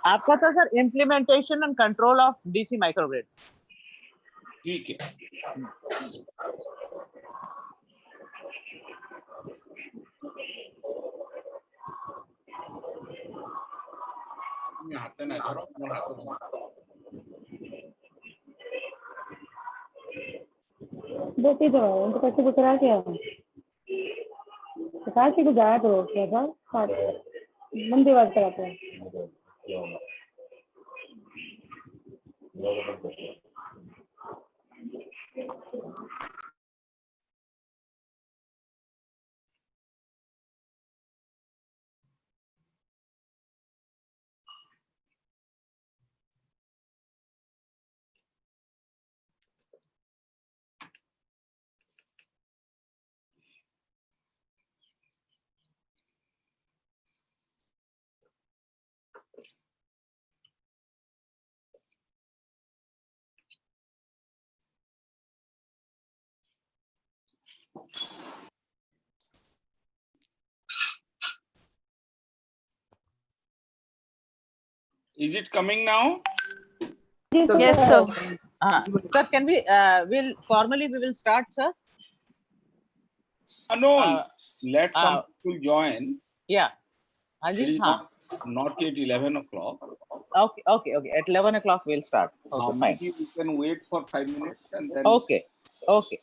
आपका था sir implementation and control of DC microgrid. ठीक है, हाथ ना करो, देती तो उनको कैसे गुजरा क्या प्रकाश की गुजारा तो क्या था मंदी बात कराते हैं। Is it coming now? So, Yes, sir. Sir, can we will formally we will start, sir? No, let some people join. Yeah. It is not yet 11 o'clock. Okay. At 11 o'clock we'll start. Okay, fine. Maybe we can wait for 5 minutes and then. Okay. Okay.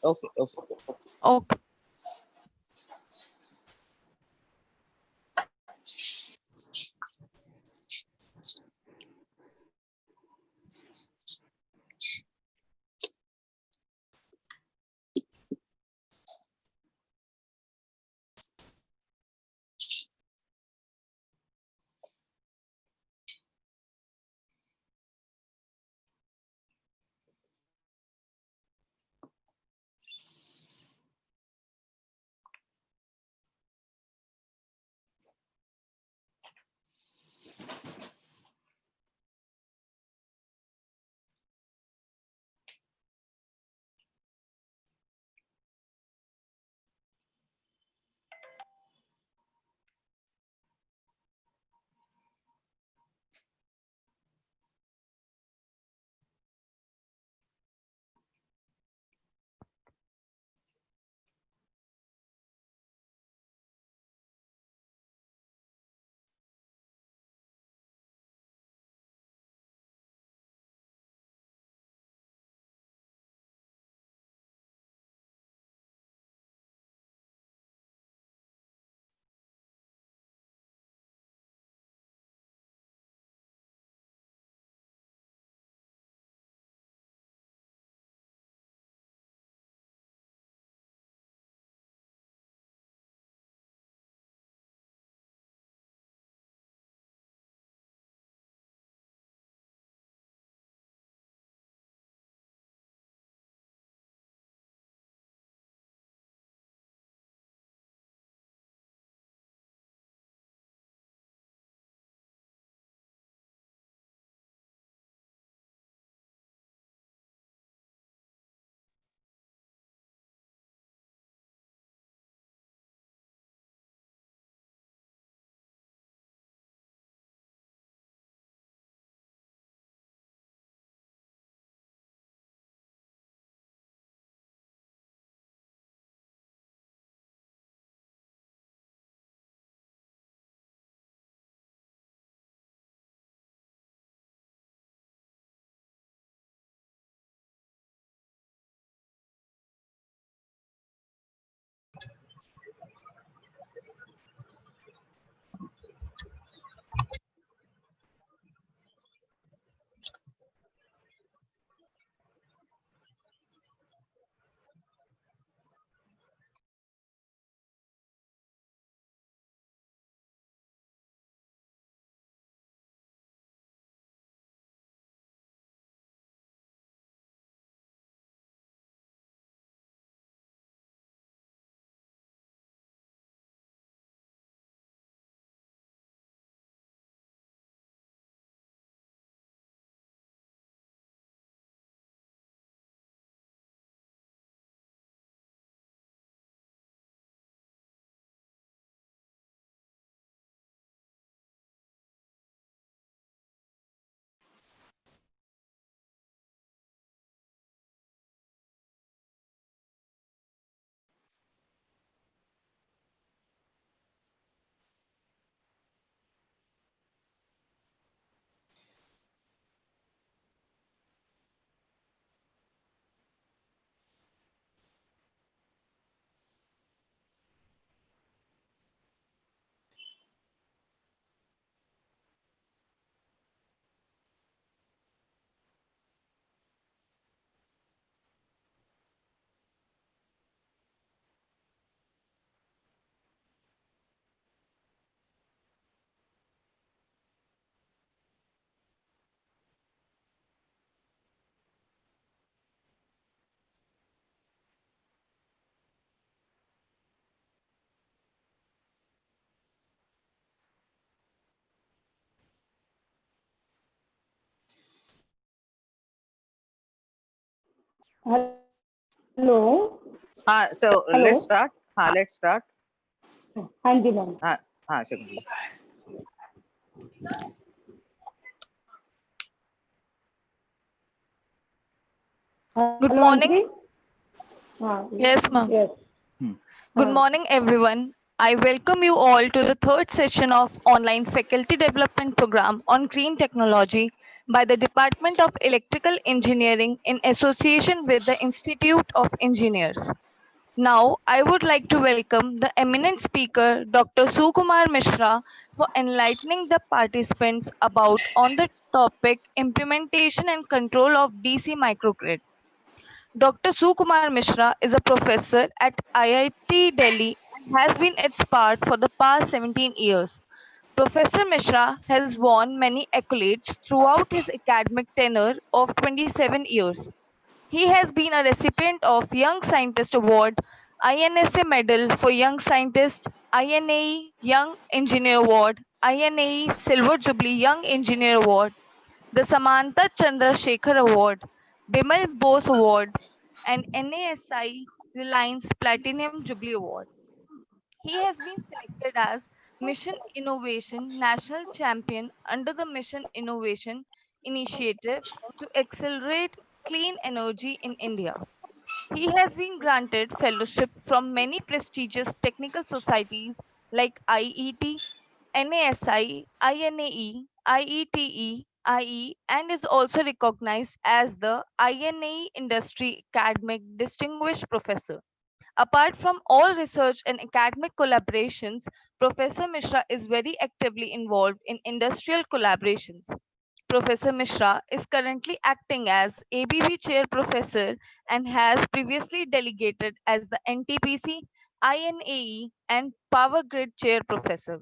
Hello So Hello. let's start. Let's start. हाँ जी ma'am Shukla. Good hello morning. Anjali हाँ Yes, ma'am. Yes Good morning, everyone. I welcome you all to the third session of online faculty development program on green technology by the Department of Electrical Engineering in association with the Institute of Engineers. Now, I would like to welcome the eminent speaker, Dr. Sukumar Mishra, for enlightening the participants about on the topic implementation and control of DC microgrid. Dr. Sukumar Mishra is a professor at IIT Delhi and has been its part for the past 17 years. Professor Mishra has won many accolades throughout his academic tenure of 27 years. He has been a recipient of Young Scientist Award, INSA Medal for Young Scientist, INAE Young Engineer Award, INAE Silver Jubilee Young Engineer Award, the Samantha Chandrasekhar Award, Bimal Bose Award, and NASI Reliance Platinum Jubilee Award. He has been selected as Mission Innovation National Champion under the Mission Innovation Initiative to accelerate clean energy in India. He has been granted fellowship from many prestigious technical societies like IET, NASI, INAE, IETE, IE, and is also recognized as the INAE Industry Academic Distinguished Professor. Apart from all research and academic collaborations, Professor Mishra is very actively involved in industrial collaborations. Professor Mishra is currently acting as ABB Chair Professor and has previously delegated as the NTPC, INAE, and Power Grid Chair Professor.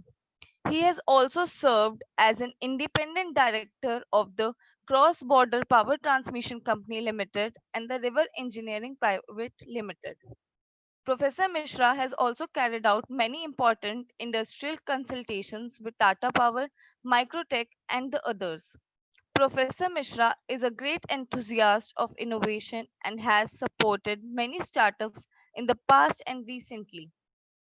He has also served as an independent director of the Cross Border Power Transmission Company Limited and the River Engineering Private Limited. Professor Mishra has also carried out many important industrial consultations with Tata Power, Microtech, and the others. Professor Mishra is a great enthusiast of innovation and has supported many startups in the past and recently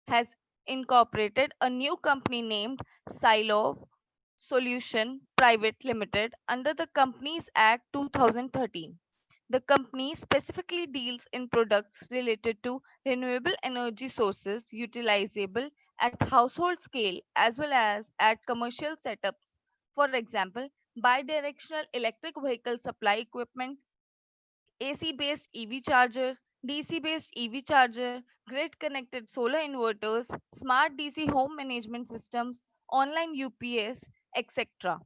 has incorporated a new company named Silov Solution Private Limited under the Companies Act 2013. The company specifically deals in products related to renewable energy sources utilizable at household scale as well as at commercial setups. For example, bidirectional electric vehicle supply equipment, AC based EV charger, DC based EV charger, grid connected solar inverters, smart DC home management systems, online UPS, etc.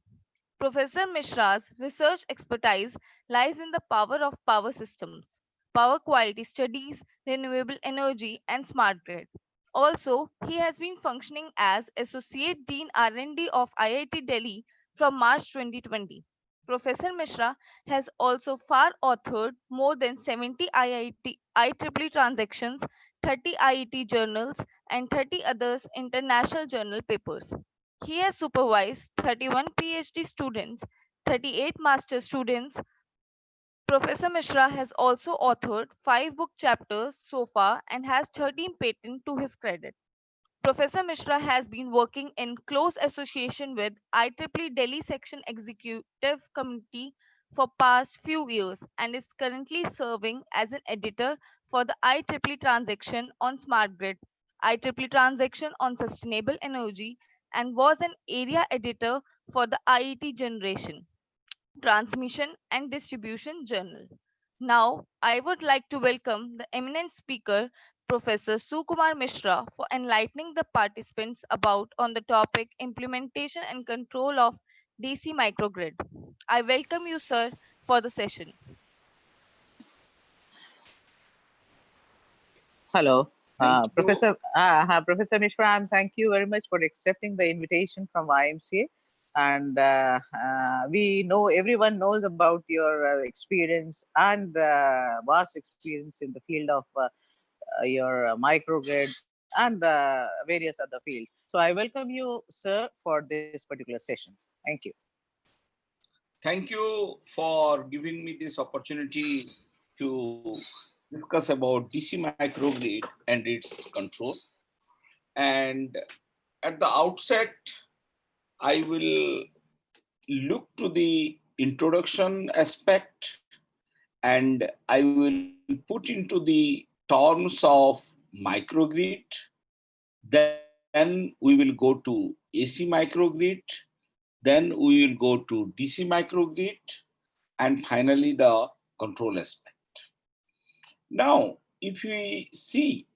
Professor Mishra's research expertise lies in the power of power systems, power quality studies, renewable energy, and smart grid. Also, he has been functioning as Associate Dean R&D of IIT Delhi from March 2020. Professor Mishra has also far authored more than 70 IEEE transactions, 30 IET journals, and 30 others international journal papers. He has supervised 31 PhD students, 38 master students. Professor Mishra has also authored 5 book chapters so far and has 13 patents to his credit. Professor Mishra has been working in close association with IEEE Delhi Section Executive Committee for past few years and is currently serving as an editor for the IEEE Transaction on Smart Grid, IEEE Transaction on Sustainable Energy, and was an area editor for the IET Generation, Transmission and Distribution Journal. Now, I would like to welcome the eminent speaker, Professor Sukumar Mishra, for enlightening the participants about on the topic implementation and control of DC microgrid. I welcome you, sir, for the session. Hello, Thank you. Professor Mishra. Thank you very much for accepting the invitation from IMCA. And we know everyone knows about your experience and vast experience in the field of your microgrid and various other fields. So I welcome you, sir, for this particular session. Thank you. Thank you for giving me this opportunity to discuss about DC microgrid and its control. And at the outset, I will look to the introduction aspect, and I will put into the terms of microgrid. Then we will go to AC microgrid. Then we will go to DC microgrid, and finally the control aspect. Now, if we see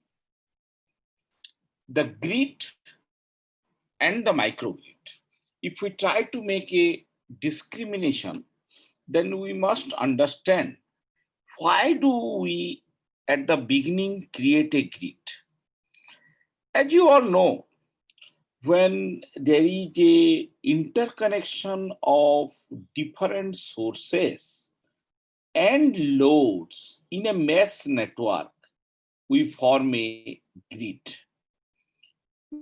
the grid and the microgrid, if we try to make a discrimination, then we must understand why do we at the beginning create a grid. As you all know, when there is a interconnection of different sources and loads in a mesh network, we form a grid.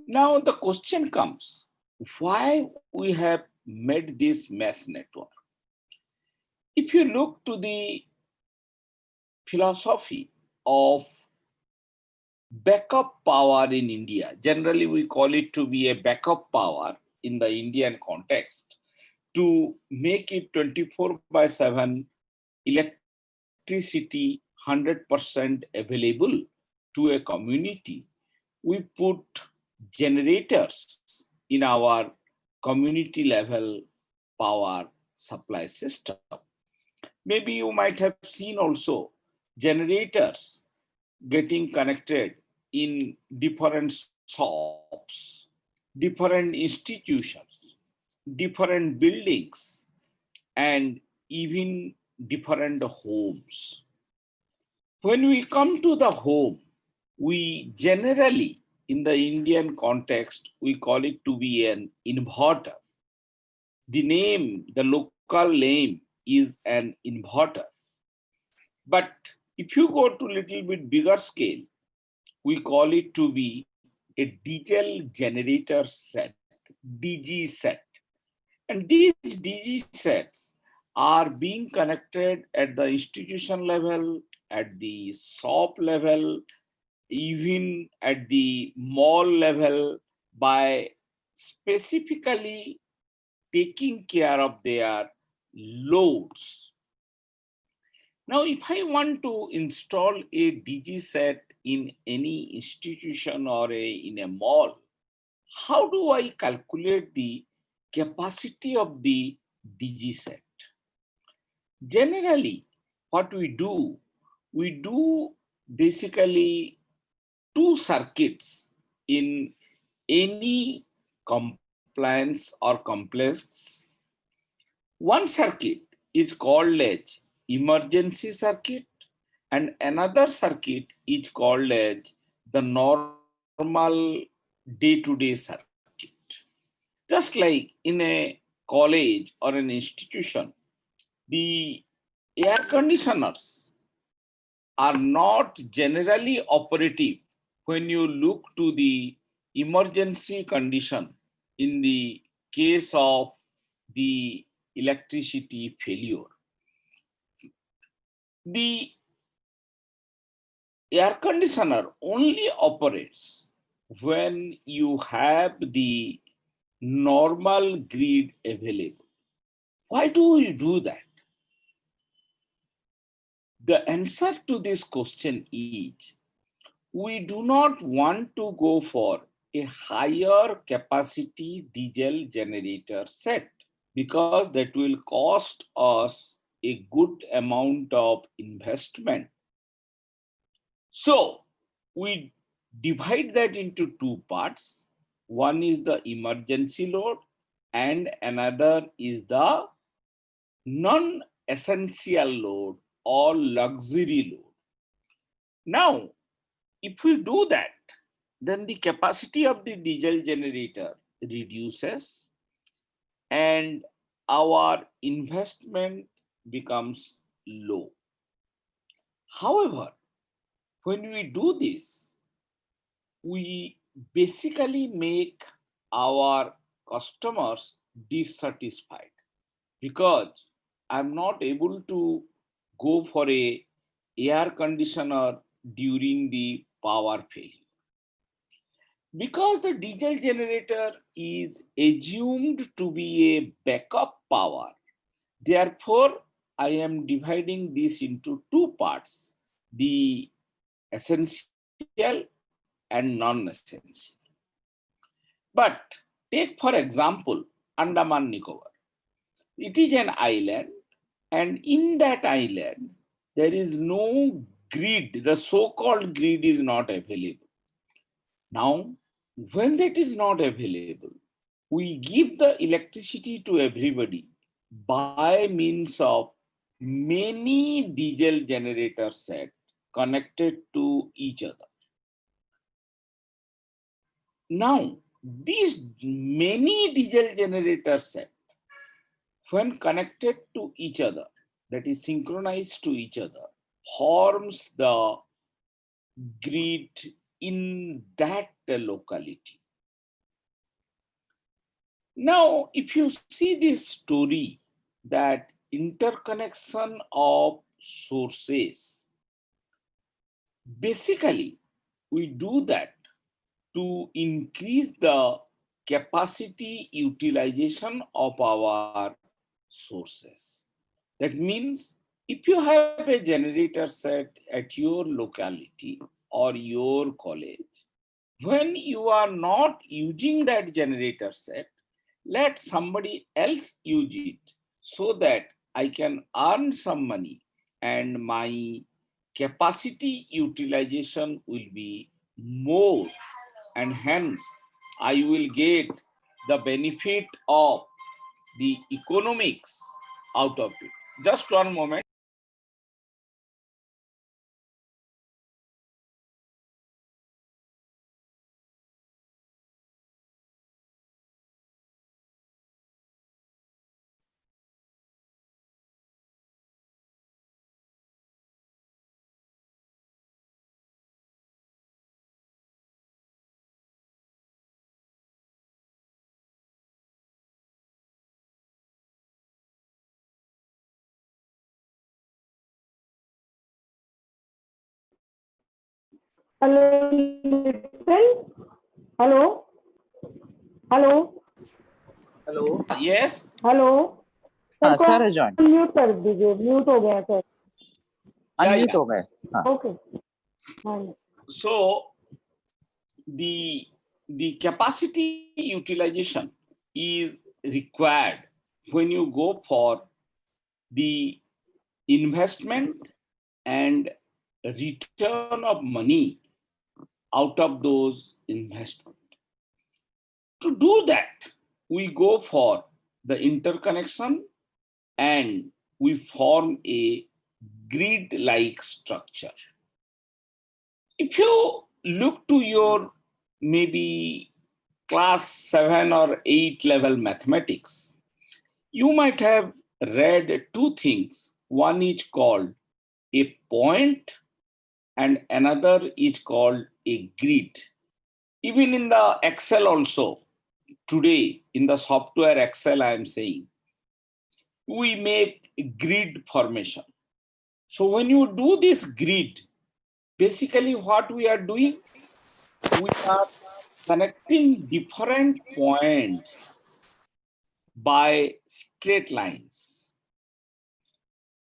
Now the question comes, why we have made this mesh network? If you look to the philosophy of backup power in India, generally we call it to be a backup power in the Indian context, to make it 24/7 electricity 100% available to a community, we put generators in our community level power supply system. Maybe you might have seen also generators getting connected in different shops, different institutions, different buildings, and even different homes. When we come to the home, we generally, in the Indian context, we call it to be an inverter. The name, the local name is an inverter. But if you go to a little bit bigger scale, we call it to be a diesel generator set, DG set. And these DG sets are being connected at the institution level, at the shop level, even at the mall level, by specifically taking care of their loads. Now, if I want to install a DG set in any institution or in a mall, how do I calculate the capacity of the DG set? Generally, what we do basically two circuits in any compliance or complex. One circuit is called as emergency circuit, and another circuit is called as the normal day-to-day circuit. Just like in a college or an institution, the air conditioners are not generally operative when you look to the emergency condition in the case of the electricity failure. The air conditioner only operates when you have the normal grid available. Why do we do that? The answer to this question is, we do not want to go for a higher capacity diesel generator set, because that will cost us a good amount of investment. So we divide that into two parts. One is the emergency load and another is the non-essential load or luxury load. Now, if we do that, then the capacity of the diesel generator reduces and our investment becomes low. However, when we do this, we basically make our customers dissatisfied, because I'm not able to go for a air conditioner during the power failure. Because the diesel generator is assumed to be a backup power, therefore, I am dividing this into two parts, the essential and non-essential. But take, for example, Andaman Nicobar. It is an island, and in that island, there is no grid. The so-called grid is not available. Now, when that is not available, we give the electricity to everybody by means of many diesel generator set connected to each other. Now, these many diesel generator set, when connected to each other, that is synchronized to each other, forms the grid in that locality. Now, if you see this story, that interconnection of sources, basically, we do that to increase the capacity utilization of our sources. That means if you have a generator set at your locality or your college, when you are not using that generator set, let somebody else use it so that I can earn some money and my capacity utilization will be more, and hence I will get the benefit of the economics out of it. Just one moment. Hello, listen. Hello, hello, Yes. Hello sir हाँ को sir join mute कर दीजिए mute हो गया sir unmute Yeah. हो गए हाँ okay हाँ So the capacity utilization is required when you go for the investment and return of money out of those investment. To do that, we go for the interconnection and we form a grid-like structure. If you look to your maybe class 7 or 8 level mathematics, you might have read two things. One is called a point and another is called a grid. Even in the Excel also, today in the software Excel, I am saying, we make grid formation. So when you do this grid, basically what we are doing, we are connecting different points by straight lines.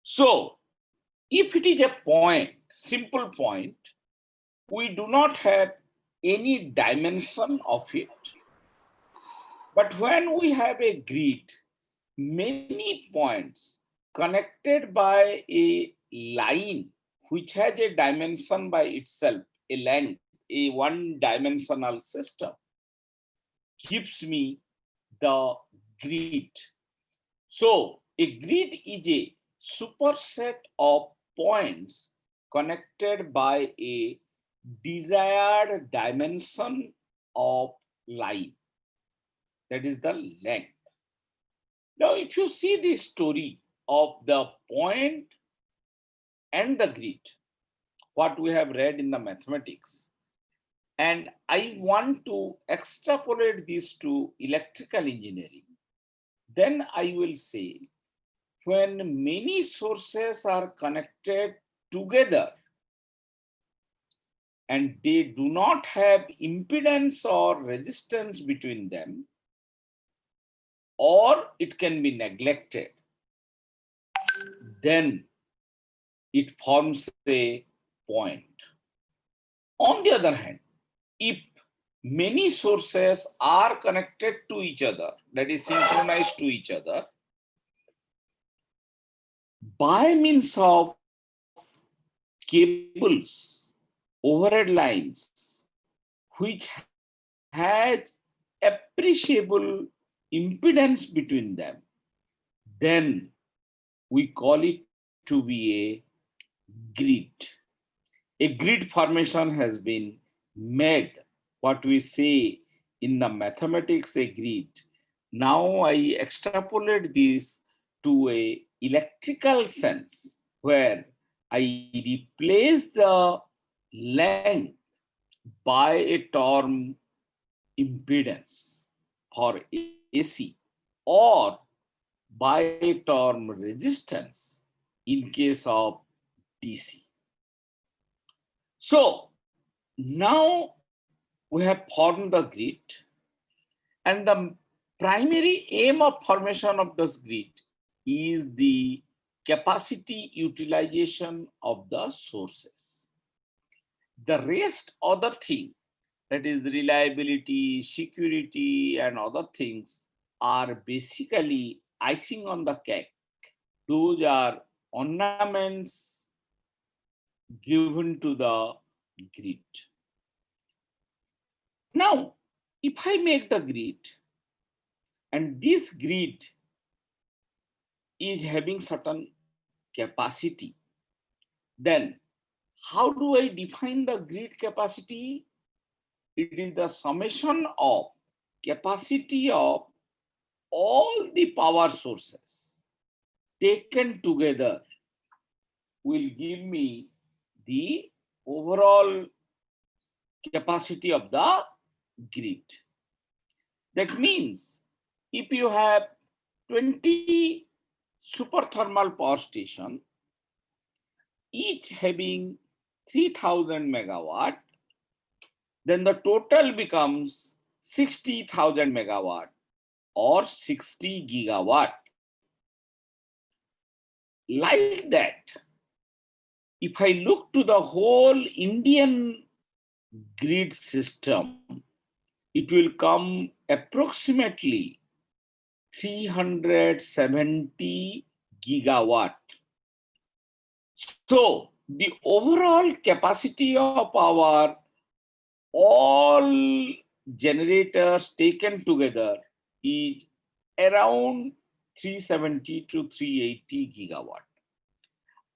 So if it is a point, simple point, we do not have any dimension of it. But when we have a grid, many points connected by a line which has a dimension by itself, a length, a one-dimensional system, gives me the grid. So a grid is a superset of points connected by a desired dimension of line, that is the length. Now, if you see the story of the point and the grid, what we have read in the mathematics, and I want to extrapolate this to electrical engineering, then I will say when many sources are connected together and they do not have impedance or resistance between them, or it can be neglected, then it forms a point. On the other hand, if many sources are connected to each other, that is synchronized to each other, by means of cables, overhead lines, which has appreciable impedance between them, then we call it to be a grid. A grid formation has been made, what we say in the mathematics, a grid. Now I extrapolate this to a electrical sense, where I replace the length by a term impedance for AC, or by a term resistance in case of DC. So now we have formed the grid, and the primary aim of formation of this grid is the capacity utilization of the sources. The rest other thing, that is reliability, security, and other things, are basically icing on the cake. Those are ornaments given to the grid. Now, if I make the grid, and this grid is having certain capacity, then how do I define the grid capacity? It is the summation of capacity of all the power sources taken together will give me the overall capacity of the grid. That means if you have 20 super thermal power station, each having 3000 megawatt, then the total becomes 60,000 megawatt or 60 gigawatt. Like that, if I look to the whole Indian grid system, it will come approximately 370 gigawatt. So the overall capacity of our all generators taken together is around 370 to 380 gigawatt.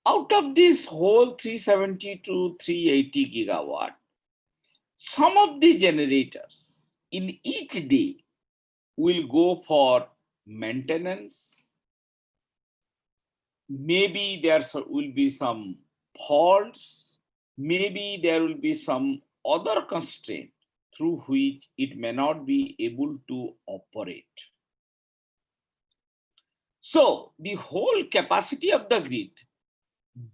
Out of this whole 370 to 380 gigawatt, some of the generators in each day will go for maintenance. Maybe there will be some faults. Maybe there will be some other constraint through which it may not be able to operate. So the whole capacity of the grid,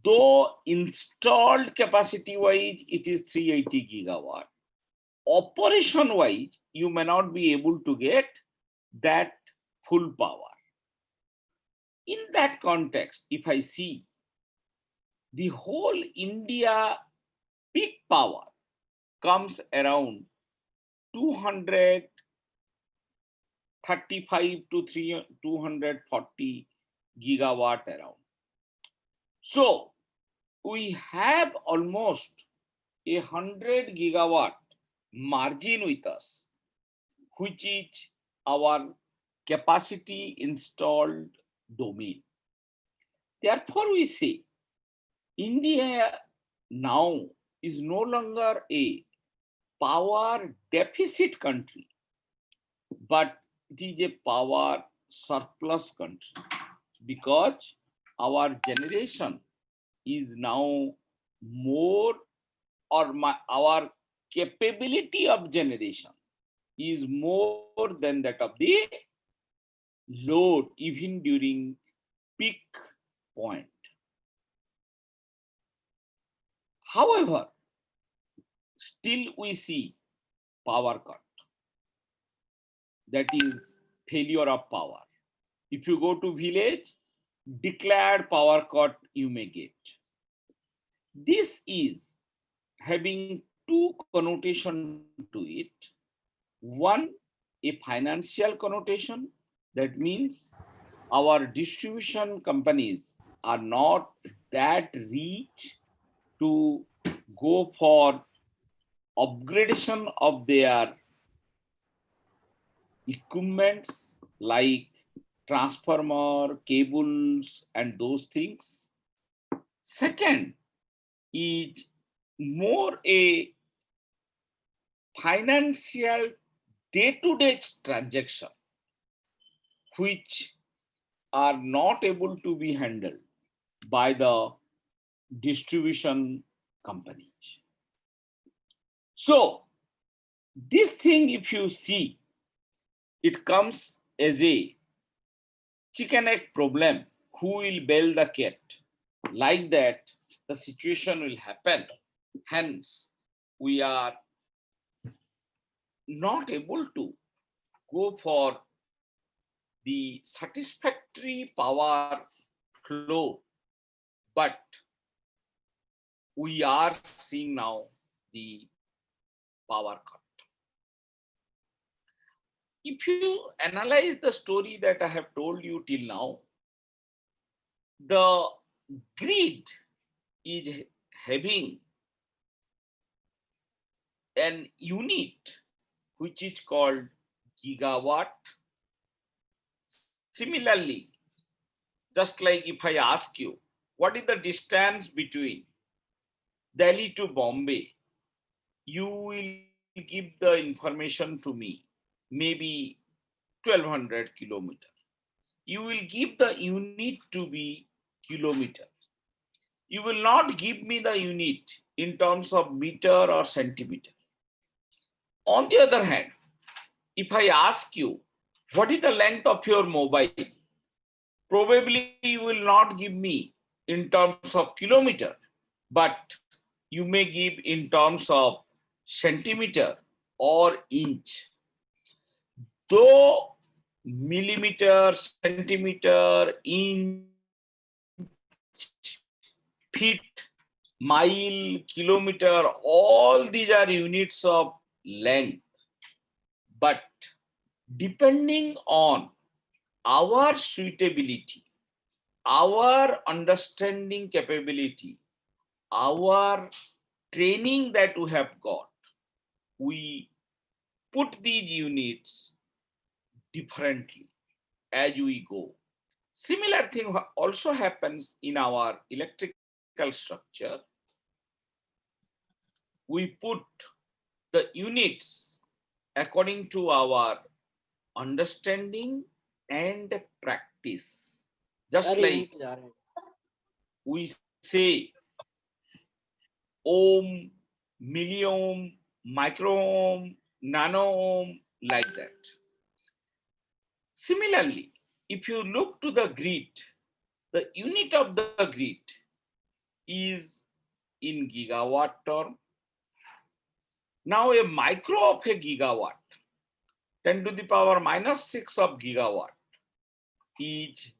though installed capacity wise it is 380 gigawatt, operation wise you may not be able to get that full power. In that context, if I see the whole India peak power comes around 235 to 240 gigawatt around. So we have almost 100 gigawatt margin with us, which is our capacity installed domain. Therefore, we say India now is no longer a power deficit country, but it is a power surplus country, because our generation is now more, or our capability of generation is more than that of the load, even during peak point. However, still we see power cut. That is failure of power. If you go to village, declared power cut you may get. This is having two connotation to it. One, a financial connotation. That means our distribution companies are not that rich to go for upgradation of their equipments like transformer, cables, and those things. Second is more a financial day-to-day transaction which are not able to be handled by the distribution companies. So this thing, if you see, it comes as a chicken egg problem. Who will bail the cat? Like that, the situation will happen. Hence, we are not able to go for the satisfactory power flow, but we are seeing now the power cut. If you analyze the story that I have told you till now, the grid is having an unit which is called gigawatt. Similarly, just like if I ask you, what is the distance between Delhi to Bombay, you will give the information to me, maybe 1200 kilometers. You will give the unit to be kilometer. You will not give me the unit in terms of meter or centimeter. On the other hand, if I ask you, what is the length of your mobile? Probably you will not give me in terms of kilometer, but you may give in terms of centimeter or inch. Though millimeter, centimeter, inch, feet, mile, kilometer, all these are units of length. But depending on our suitability, our understanding capability, our training that we have got, we put these units differently as we go. Similar thing also happens in our electrical structure. We put the units according to our understanding and practice. Just like we say ohm, milliohm, microohm, nano-ohm, like that. Similarly, if you look to the grid, the unit of the grid is in gigawatt term. Now a micro of a gigawatt, 10 to the power minus 6 of gigawatt is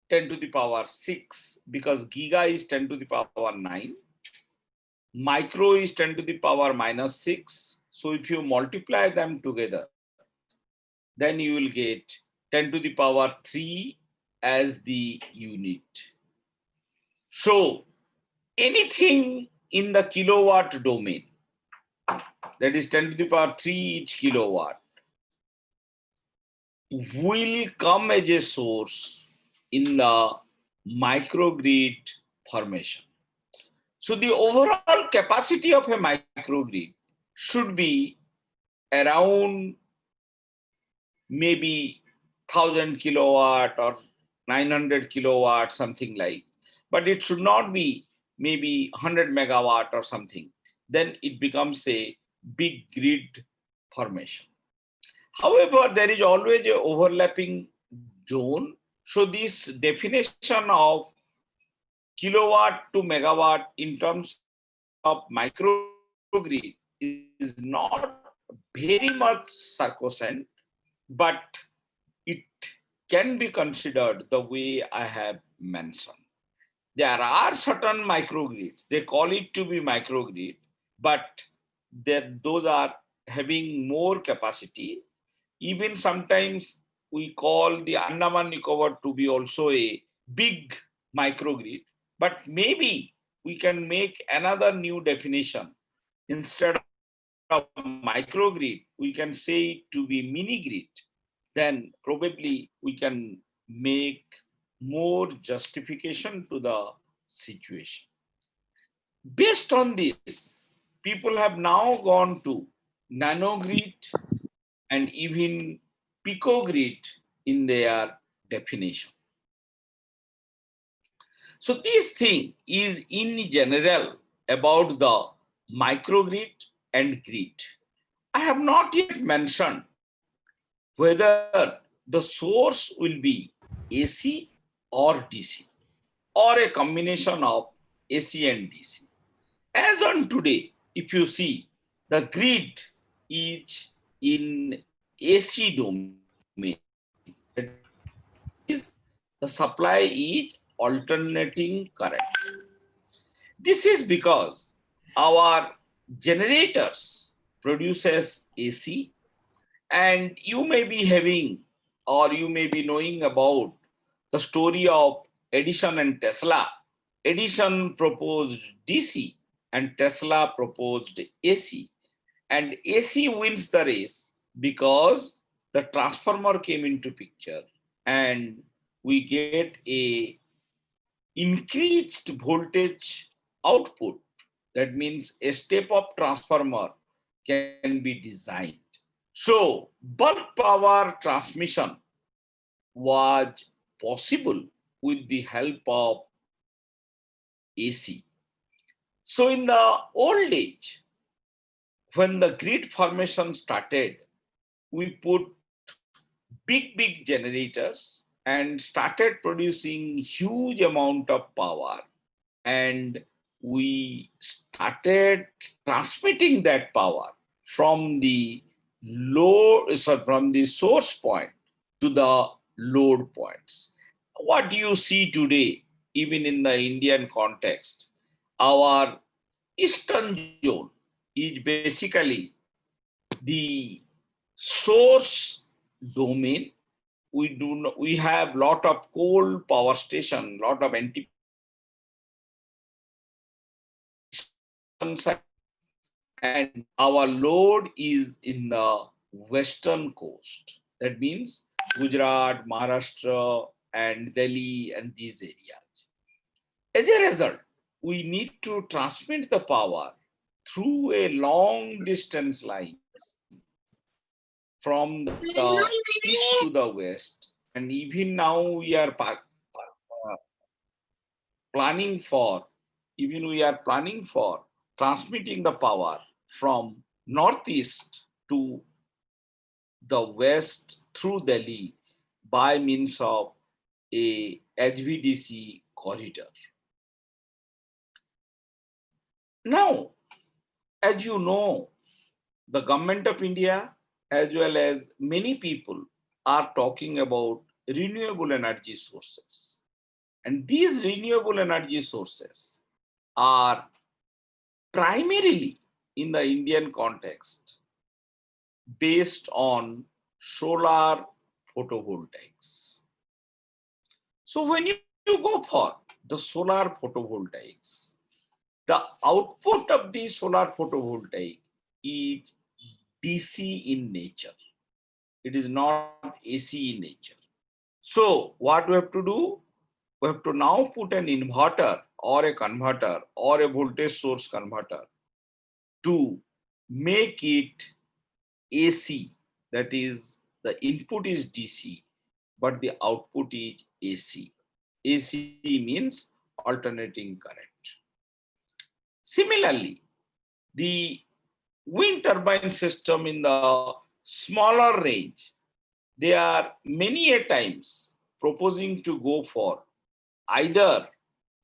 10 to the power 6, because giga is 10 to the power 9. Micro is 10 to the power minus 6. So if you multiply them together, then you will get 10 to the power 3 as the unit. So anything in the kilowatt domain, that is 10 to the power 3 each kilowatt, will come as a source in the microgrid formation. So the overall capacity of a microgrid should be around maybe 1000 kilowatt or 900 kilowatt, something like, but it should not be maybe 100 megawatt or something. Then it becomes a big grid formation. However, there is always a overlapping zone. So this definition of kilowatt to megawatt in terms of microgrid is not very much sacrosanct, but it can be considered the way I have mentioned. There are certain microgrids, they call it to be microgrid, but those are having more capacity. Even sometimes we call the Andaman Nicobar to be also a big microgrid, but maybe we can make another new definition. Instead of microgrid, we can say it to be mini grid. Then probably we can make more justification to the situation. Based on this, people have now gone to nanogrid and even picogrid in their definition. So this thing is in general about the microgrid and grid. I have not yet mentioned whether the source will be AC or DC or a combination of AC and DC. As on today, if you see, the grid is in AC domain. That is, the supply is alternating current. This is because our generators produces AC, and you may be having or you may be knowing about the story of Edison and Tesla. Edison proposed DC and Tesla proposed AC. And AC wins the race because the transformer came into picture and we get a increased voltage output. That means a step-up transformer can be designed. So bulk power transmission was possible with the help of AC. So in the old age, when the grid formation started, we put big generators and started producing huge amount of power, and we started transmitting that power from the from the source point to the load points. What do you see today, even in the Indian context? Our eastern zone is basically the source domain. We have lot of coal power station, lot of and our load is in the western coast. That means Gujarat, Maharashtra, and Delhi, and these areas. As a result, we need to transmit the power through a long distance line from the east to the west. And even now we are planning for transmitting the power from northeast to the west through Delhi by means of a HVDC corridor. Now, as you know, the government of India as well as many people are talking about renewable energy sources. And these renewable energy sources are primarily in the Indian context based on solar photovoltaics. So when you go for the solar photovoltaics, the output of the solar photovoltaic is DC in nature. It is not AC in nature. So what we have to do? We have to now put an inverter or a converter or a voltage source converter to make it AC. That is, the input is DC, but the output is AC. AC means alternating current. Similarly, the wind turbine system in the smaller range, they are many a times proposing to go for either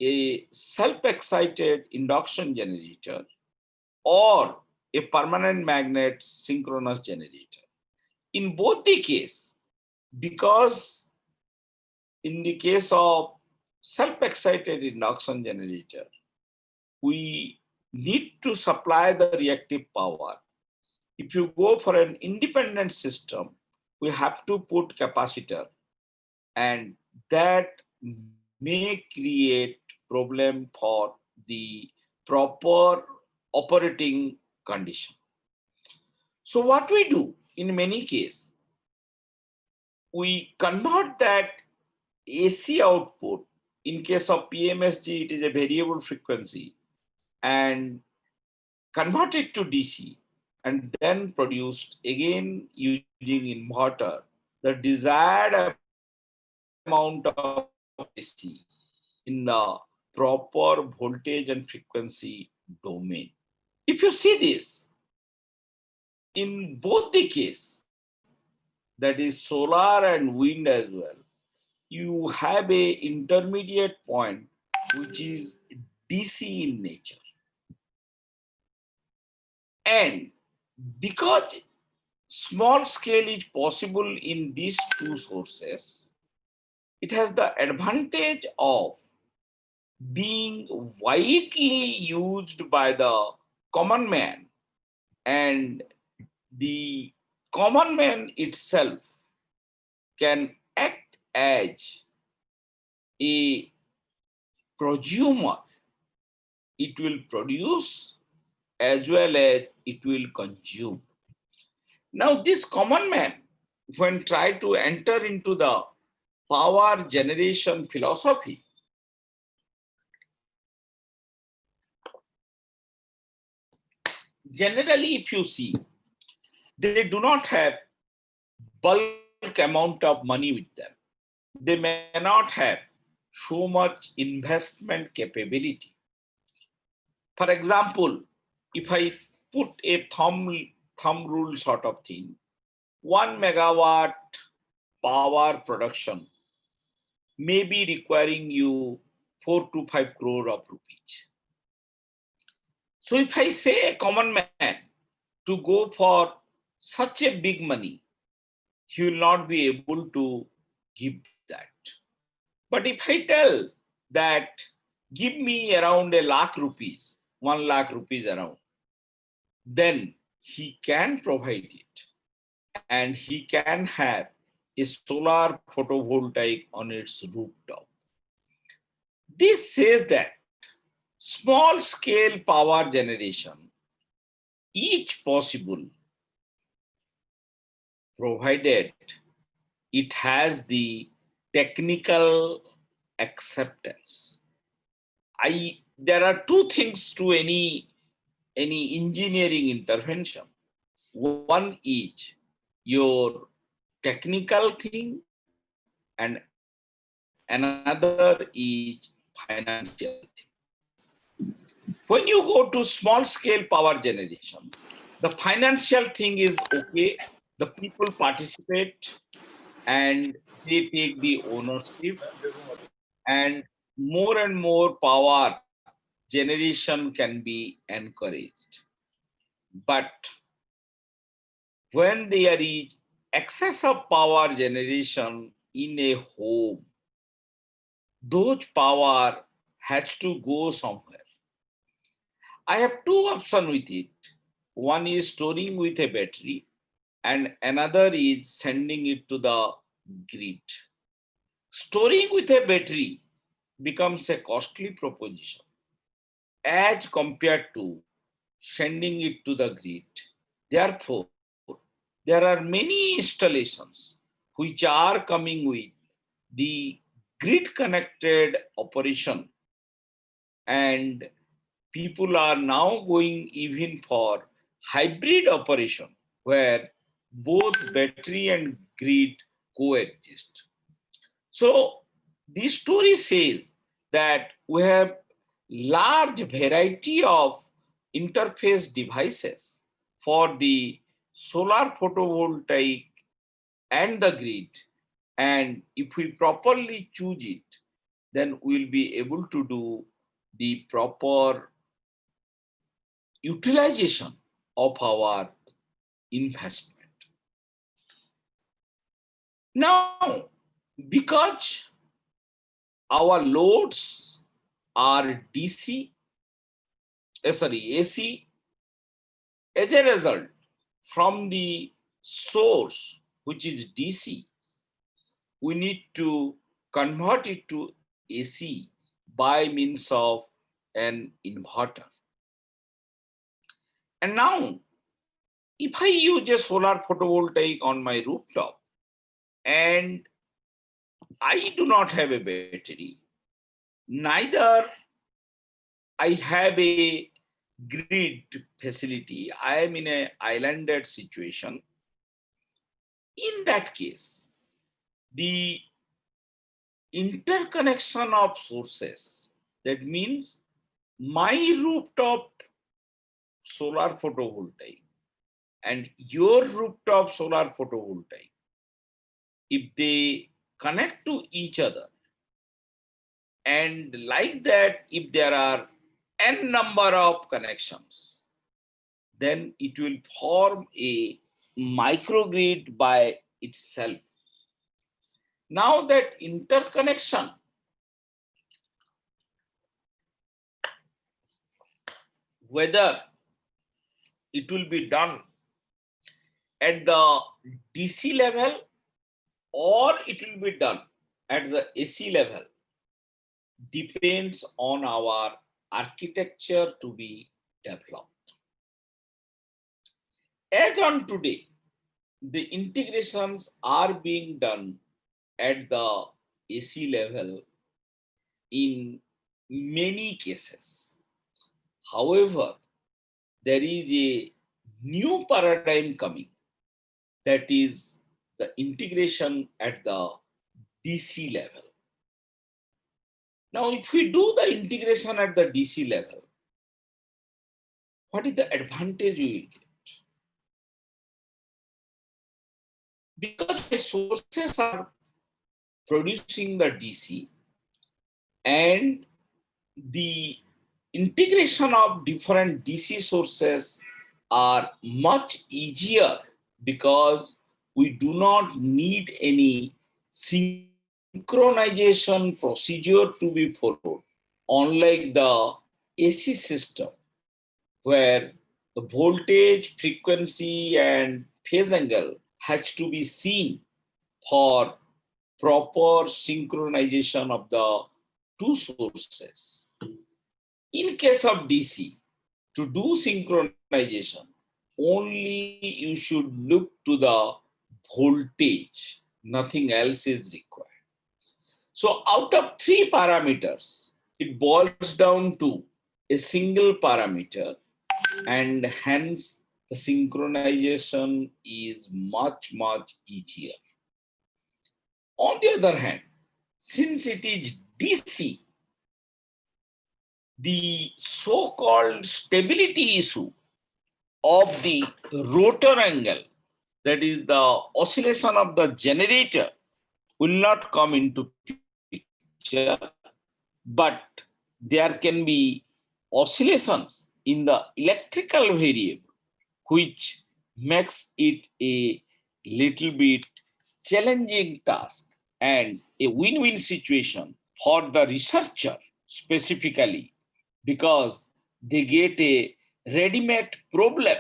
a self-excited induction generator or a permanent magnet synchronous generator. In both the case, because in the case of self-excited induction generator, we need to supply the reactive power. If you go for an independent system, we have to put capacitor, and that may create problem for the proper operating condition. So what we do in many cases, we convert that AC output. In case of PMSG, it is a variable frequency, and convert it to DC, and then produced again using inverter the desired amount of AC in the proper voltage and frequency domain. If you see this, in both the case, that is solar and wind as well, you have a intermediate point which is DC in nature. And because small scale is possible in these two sources, it has the advantage of being widely used by the common man, and the common man itself can act as a prosumer. It will produce as well as it will consume. Now this common man, when try to enter into the power generation philosophy, generally if you see, they do not have bulk amount of money with them. They may not have so much investment capability. For example, if I put a thumb rule sort of thing, 1 megawatt power production may be requiring you 4 to 5 crore of rupees. So if I say a common man to go for such a big money, he will not be able to give that. But if I tell that give me around a lakh rupees, 1 lakh rupees around, then he can provide it, and he can have a solar photovoltaic on its rooftop. This says that small scale power generation is possible provided it has the technical acceptance. There are two things to any engineering intervention. One is your technical thing, and another is financial thing. When you go to small scale power generation, the financial thing is okay. The people participate and they take the ownership, and more power generation can be encouraged. But when there is excess of power generation in a home, those power has to go somewhere. I have two options with it. One is storing with a battery, and another is sending it to the grid. Storing with a battery becomes a costly proposition as compared to sending it to the grid. Therefore, there are many installations which are coming with the grid connected operation, and people are now going even for hybrid operation where both battery and grid coexist. So this story says that we have large variety of interface devices for the solar photovoltaic and the grid, and if we properly choose it, then we'll be able to do the proper utilization of our investment. Now, because our loads are AC, as a result, from the source, which is DC, we need to convert it to AC by means of an inverter. And now, if I use a solar photovoltaic on my rooftop and I do not have a battery, neither I have a grid facility, I am in an islanded situation. In that case, the interconnection of sources, that means my rooftop solar photovoltaic and your rooftop solar photovoltaic, if they connect to each other, and like that, if there are n number of connections, then it will form a microgrid by itself. Now that interconnection, whether it will be done at the DC level or it will be done at the AC level, depends on our architecture to be developed. As on today, the integrations are being done at the AC level in many cases. However, there is a new paradigm coming, that is the integration at the DC level. Now, if we do the integration at the DC level, what is the advantage we will get? Because the sources are producing the DC, and the integration of different DC sources are much easier because we do not need any synchronization procedure to be followed, unlike the AC system, where the voltage, frequency, and phase angle has to be seen for proper synchronization of the two sources. In case of DC, to do synchronization, only you should look to the voltage, nothing else is required. So out of three parameters, it boils down to a single parameter, and hence the synchronization is much, much easier. On the other hand, since it is DC, the so-called stability issue of the rotor angle, that is the oscillation of the generator, will not come into picture, but there can be oscillations in the electrical variable, which makes it a little bit challenging task and a win-win situation for the researcher specifically, because they get a ready-made problem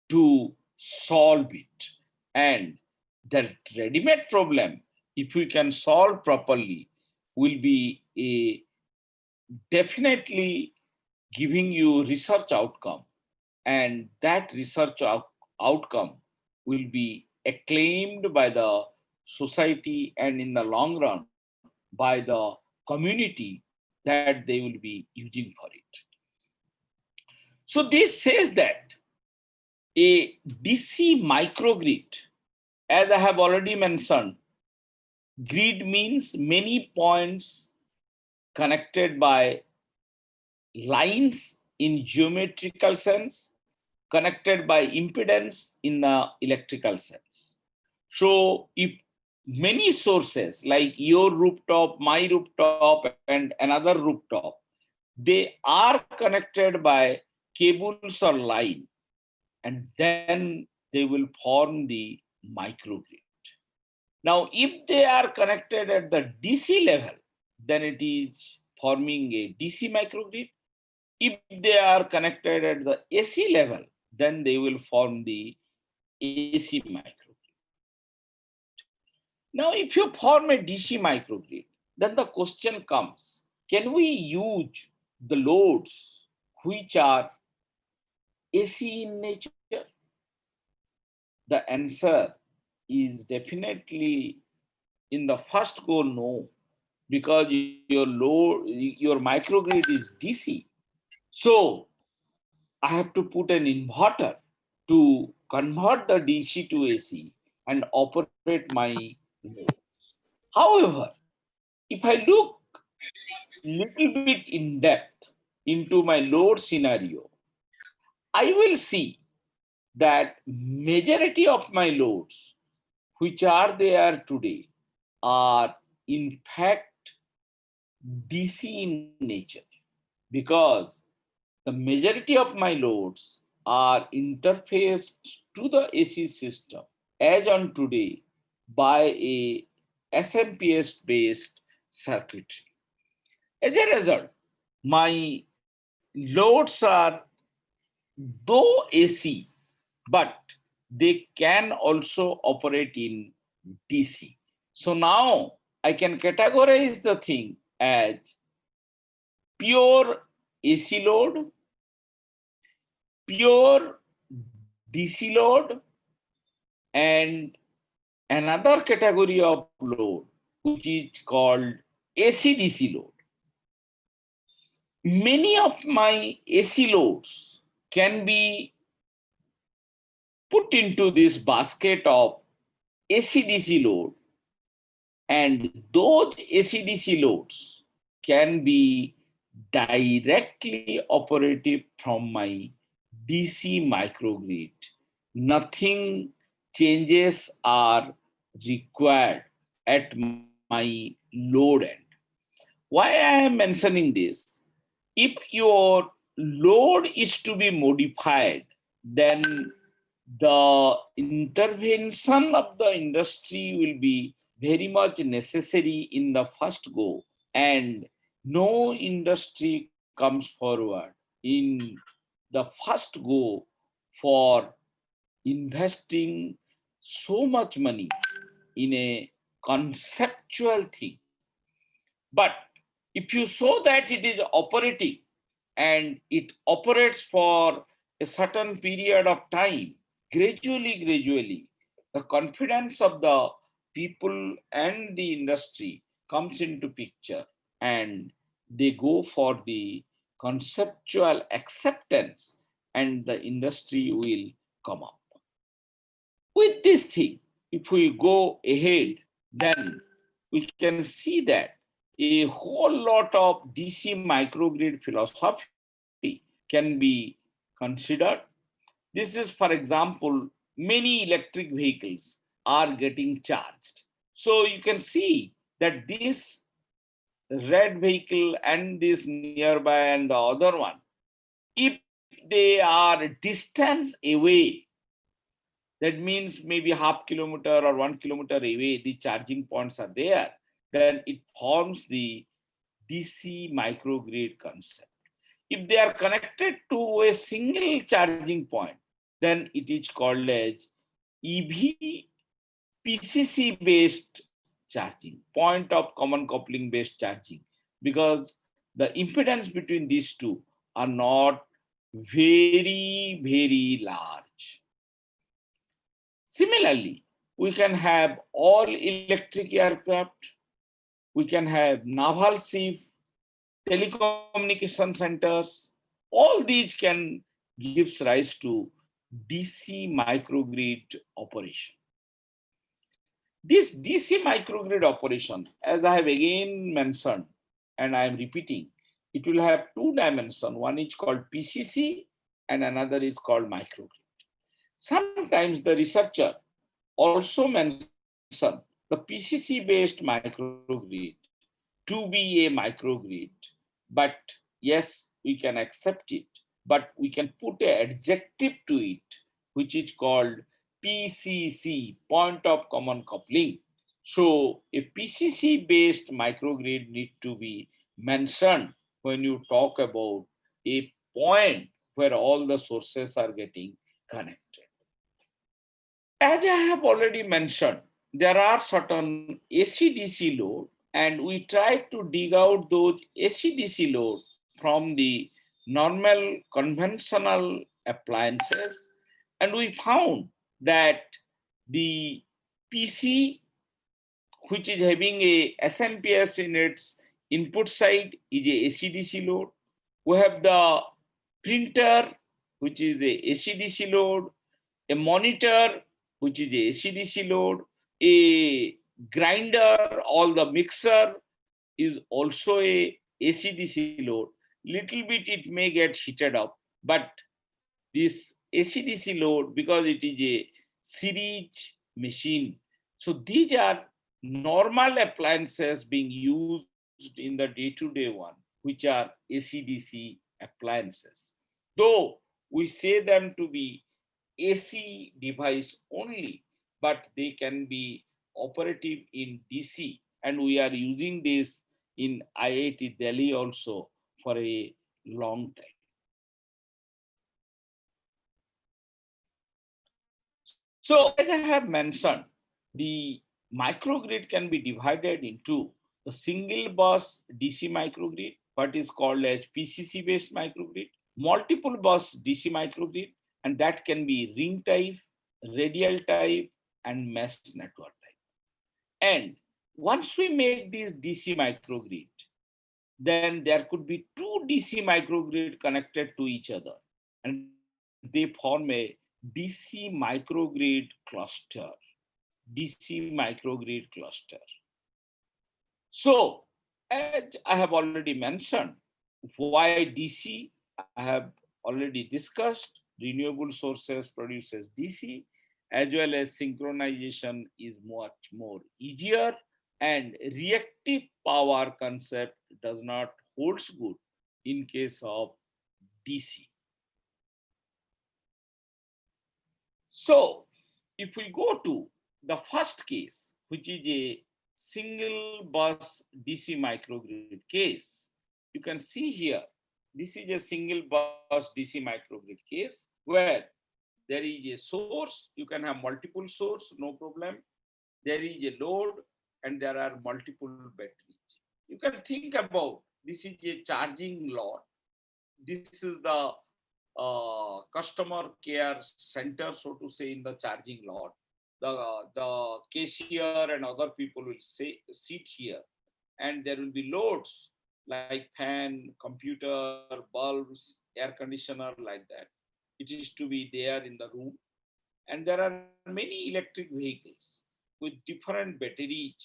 to solve it. And that ready-made problem, if we can solve properly, will be a definitely giving you research outcome, and that research outcome will be acclaimed by the society and in the long run by the community that they will be using for it. So this says that a DC microgrid, as I have already mentioned, grid means many points connected by lines in geometrical sense, connected by impedance in the electrical sense. So if many sources like your rooftop, my rooftop, and another rooftop, they are connected by cables or line, and then they will form the microgrid. Now, if they are connected at the DC level, then it is forming a DC microgrid. If they are connected at the AC level, then they will form the AC microgrid. Now, if you form a DC microgrid, then the question comes, can we use the loads which are AC in nature? The answer is definitely in the first go no, because your microgrid is DC. So I have to put an inverter to convert the DC to AC and operate my load. However, if I look little bit in depth into my load scenario, I will see that majority of my loads which are there today are in fact DC in nature, because the majority of my loads are interfaced to the AC system as on today by a SMPS based circuitry. As a result, my loads are though AC, but they can also operate in DC. So now I can categorize the thing as pure AC load, pure DC load, and another category of load which is called AC-DC load. Many of my AC loads can be put into this basket of AC-DC load, and those AC-DC loads can be directly operative from my DC microgrid. Nothing changes are required at my load end. Why I am mentioning this? If your load is to be modified, then the intervention of the industry will be very much necessary in the first go, and no industry comes forward in the first go for investing so much money in a conceptual thing. But if you show that it is operating and it operates for a certain period of time, gradually, the confidence of the people and the industry comes into picture, and they go for the conceptual acceptance, and the industry will come up. With this thing, if we go ahead, then we can see that a whole lot of DC microgrid philosophy can be considered. This is, for example, many electric vehicles are getting charged. So you can see that this red vehicle and this nearby and the other one, if they are distance away, that means maybe half kilometer or 1 kilometer away, the charging points are there, then it forms the DC microgrid concept. If they are connected to a single charging point, then it is called as EV PCC based charging, point of common coupling based charging, because the impedance between these two are not very large. Similarly, we can have all electric aircraft, we can have naval ship, telecommunication centers. All these can give rise to DC microgrid operation. This DC microgrid operation, as I have again mentioned, and I am repeating, it will have two dimensions. One is called PCC and another is called microgrid. Sometimes the researcher also mentioned the PCC-based microgrid to be a microgrid, but yes, we can accept it, but we can put an adjective to it, which is called PCC, point of common coupling. So a PCC-based microgrid need to be mentioned when you talk about a point where all the sources are getting connected. As I have already mentioned, there are certain AC-DC load, and we try to dig out those AC-DC load from the normal conventional appliances, and we found that the PC, which is having a SMPS in its input side, is a AC-DC load. We have the printer, which is a AC-DC load, a monitor, which is a AC-DC load, a grinder, all the mixer is also a AC-DC load. Little bit it may get heated up, but this AC-DC load, because it is a series machine, so these are normal appliances being used in the day-to-day one, which are AC-DC appliances. Though we say them to be AC device only, but they can be operative in DC, and we are using this in IIT Delhi also for a long time. So as I have mentioned, the microgrid can be divided into the single bus DC microgrid, what is called as PCC based microgrid, multiple bus DC microgrid, and that can be ring type, radial type, and mesh network type. And once we make this DC microgrid, then there could be two DC microgrid connected to each other, and they form a DC microgrid cluster. DC microgrid cluster. So, as I have already mentioned, why DC? I have already discussed. Renewable sources produces DC, as well as synchronization is much more easier, and reactive power concept does not holds good in case of DC. So, if we go to the first case, which is a single bus DC microgrid case, you can see here, this is a single bus DC microgrid case where there is a source, you can have multiple source, no problem. There is a load and there are multiple batteries. You can think about, this is a charging lot. This is the customer care center, so to say, in the charging lot. The cashier and other people will sit here, and there will be loads like fan, computer, bulbs, air conditioner, like that. It is to be there in the room. And there are many electric vehicles with different batteries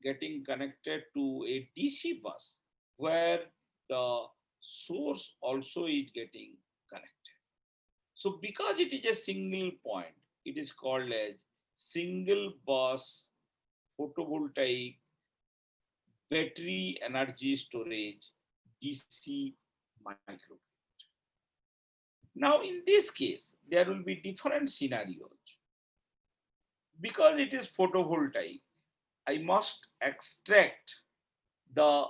getting connected to a DC bus where the source also is getting connected. So because it is a single point, it is called as single bus photovoltaic battery energy storage DC microgrid. Now in this case, there will be different scenarios. Because it is photovoltaic, I must extract the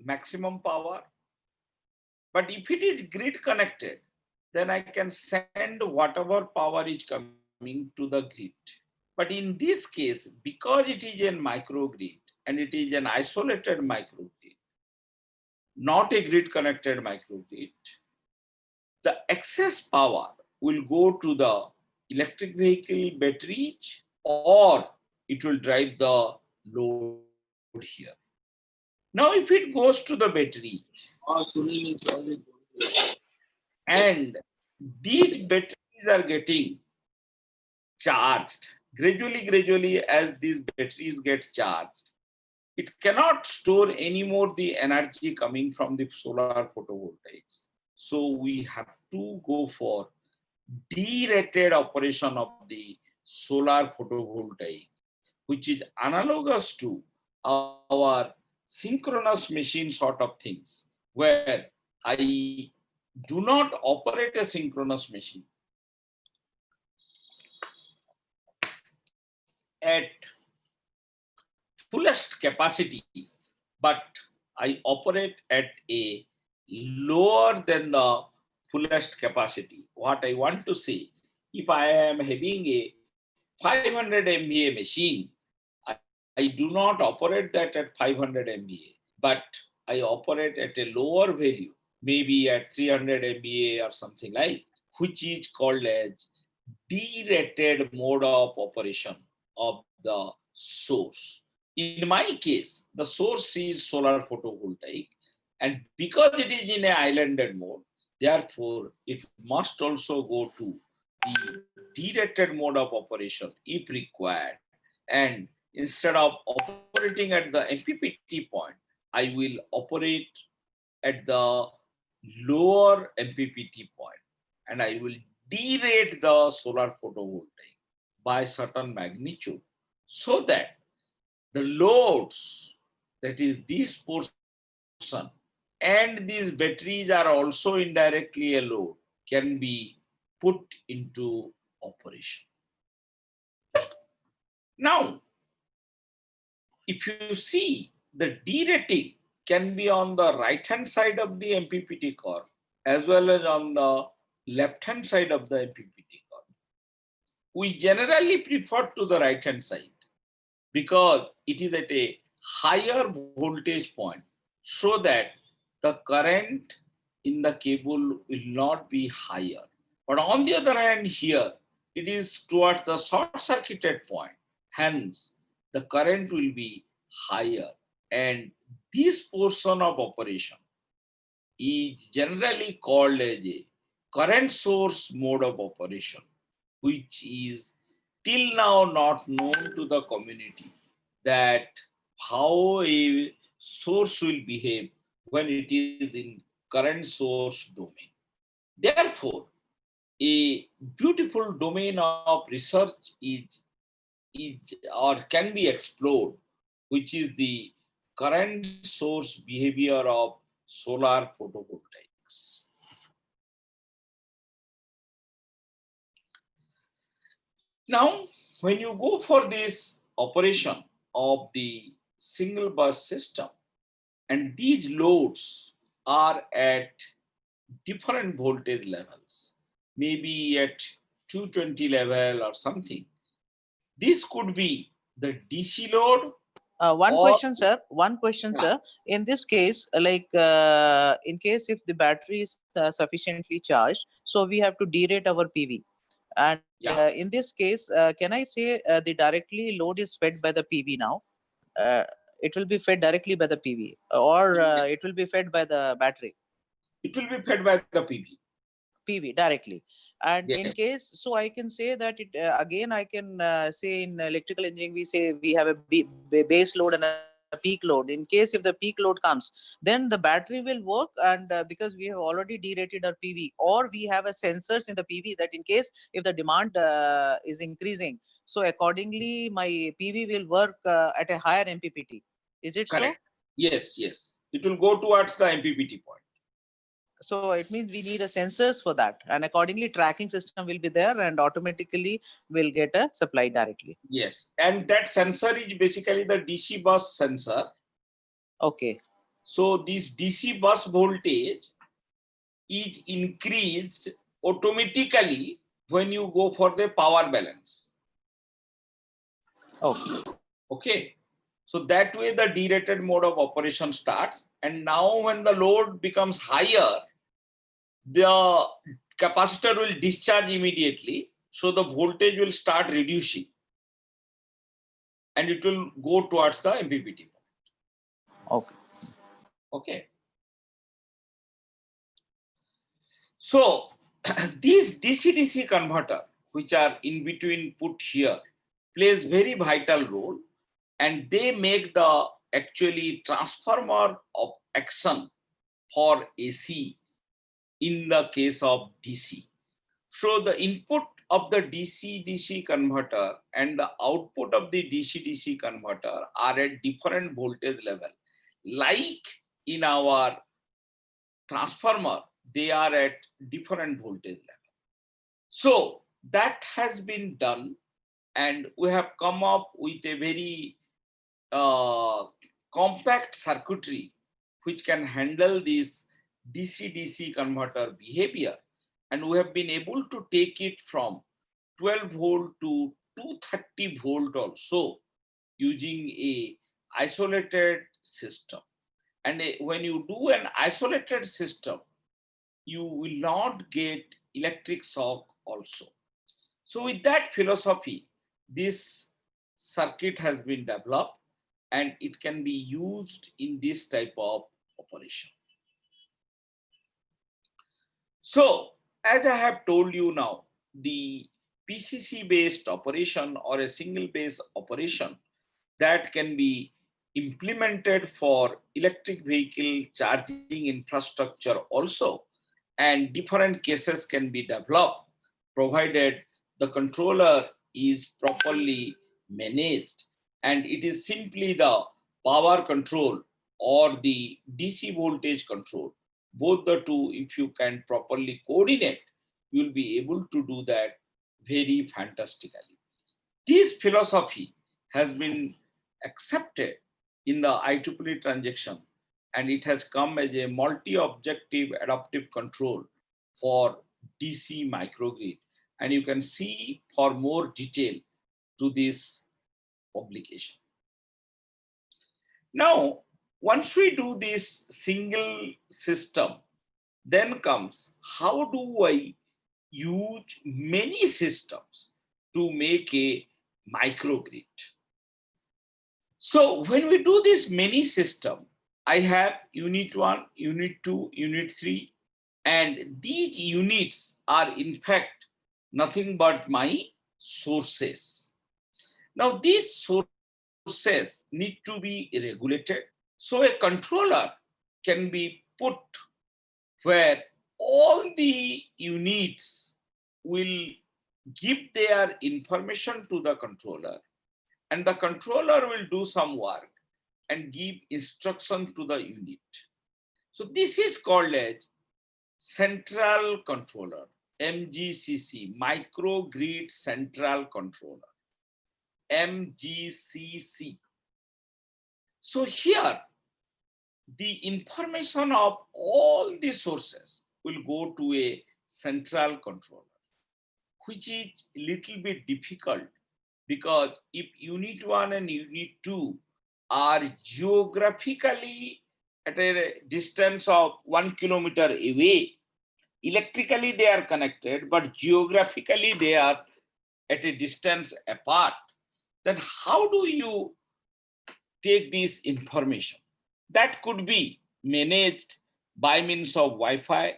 maximum power. But if it is grid connected, then I can send whatever power is coming to the grid. But in this case, because it is a microgrid and it is an isolated microgrid, not a grid connected microgrid, the excess power will go to the electric vehicle batteries, or it will drive the load here. Now, if it goes to the battery, and these batteries are getting charged gradually as these batteries get charged, it cannot store anymore the energy coming from the solar photovoltaics. So we have to go for derated operation of the solar photovoltaic, which is analogous to our synchronous machine sort of things, where I do not operate a synchronous machine at fullest capacity, but I operate at a lower than the fullest capacity. What I want to say, if I am having a 500 MVA machine, I do not operate that at 500 MVA, but I operate at a lower value, maybe at 300 MVA or something like, which is called as derated mode of operation of the source. In my case, the source is solar photovoltaic, and because it is in a islanded mode, therefore it must also go to the derated mode of operation if required. And instead of operating at the MPPT point, I will operate at the lower MPPT point, and I will derate the solar photovoltaic by certain magnitude, so that the loads, that is this portion, and these batteries are also indirectly a load, can be put into operation. Now, if you see, the derating can be on the right hand side of the MPPT curve as well as on the left hand side of the MPPT curve. We generally prefer to the right hand side because it is at a higher voltage point, so that the current in the cable will not be higher. But on the other hand, here it is towards the short circuited point, hence the current will be higher, and this portion of operation is generally called as a current source mode of operation, which is till now not known to the community, that how a source will behave when it is in current source domain. Therefore, a beautiful domain of research is or can be explored, which is the current source behavior of solar photovoltaics. Now, when you go for this operation of the single bus system, and these loads are at different voltage levels, maybe at 220 level or something, this could be the DC load. One Or, question, sir. One question, yeah, sir. In this case, in case if the battery is sufficiently charged, so we have to derate our PV. And yeah, in this case, can I say the directly load is fed by the PV now? Uh, it will be fed directly by the PV, or it will be fed by the battery. it will be fed by the PV. PV directly. And in Yes, case, so I can say that it again, I can say in electrical engineering, we say we have a base load and a peak load. In case if the peak load comes, then the battery will work, and because we have already derated our PV, or we have a sensors in the PV that in case if the demand is increasing, so accordingly my PV will work at a higher MPPT. Is it so? correct. Yes, yes. It will go towards the MPPT point. So it means we need a sensors for that, and accordingly tracking system will be there, and automatically will get a supply directly. Yes, and that sensor is basically the DC bus sensor. Okay. So this DC bus voltage is increased automatically when you go for the power balance. Okay. Okay. So that way the derated mode of operation starts. And now when the load becomes higher, the capacitor will discharge immediately. So the voltage will start reducing, and it will go towards the MPPT. Okay. Okay. So these DC-DC converter, which are in between put here, plays very vital role, and they make the actually transformer of action for AC in the case of DC. So the input of the DC-DC converter and the output of the DC-DC converter are at different voltage level. Like in our transformer, they are at different voltage level. So that has been done, and we have come up with a very compact circuitry which can handle this DC-DC converter behavior. And we have been able to take it from 12 volt to 230 volt also using a isolated system. And when you do an isolated system, you will not get electric shock also. So with that philosophy, this circuit has been developed and it can be used in this type of operation. So as I have told you now, the PCC based operation or a single base operation that can be implemented for electric vehicle charging infrastructure also, and different cases can be developed provided the controller is properly managed, and it is simply the power control or the DC voltage control. Both the two, if you can properly coordinate, you will be able to do that very fantastically. This philosophy has been accepted in the IEEE transaction, and it has come as a multi-objective adaptive control for DC microgrid. And you can see for more detail to this publication. Now, once we do this single system, then comes how do I use many systems to make a microgrid. So when we do this many system, I have unit 1, unit 2, unit 3, and these units are in fact nothing but my sources. Now these sources need to be regulated. So a controller can be put where all the units will give their information to the controller, and the controller will do some work and give instruction to the unit. So this is called as central controller, MGCC, microgrid central controller, MGCC. So here the information of all the sources will go to a central controller, which is a little bit difficult, because if unit 1 and unit 2 are geographically at a distance of 1 kilometer away, electrically they are connected, but geographically they are at a distance apart, then how do you take this information? That could be managed by means of Wi-Fi,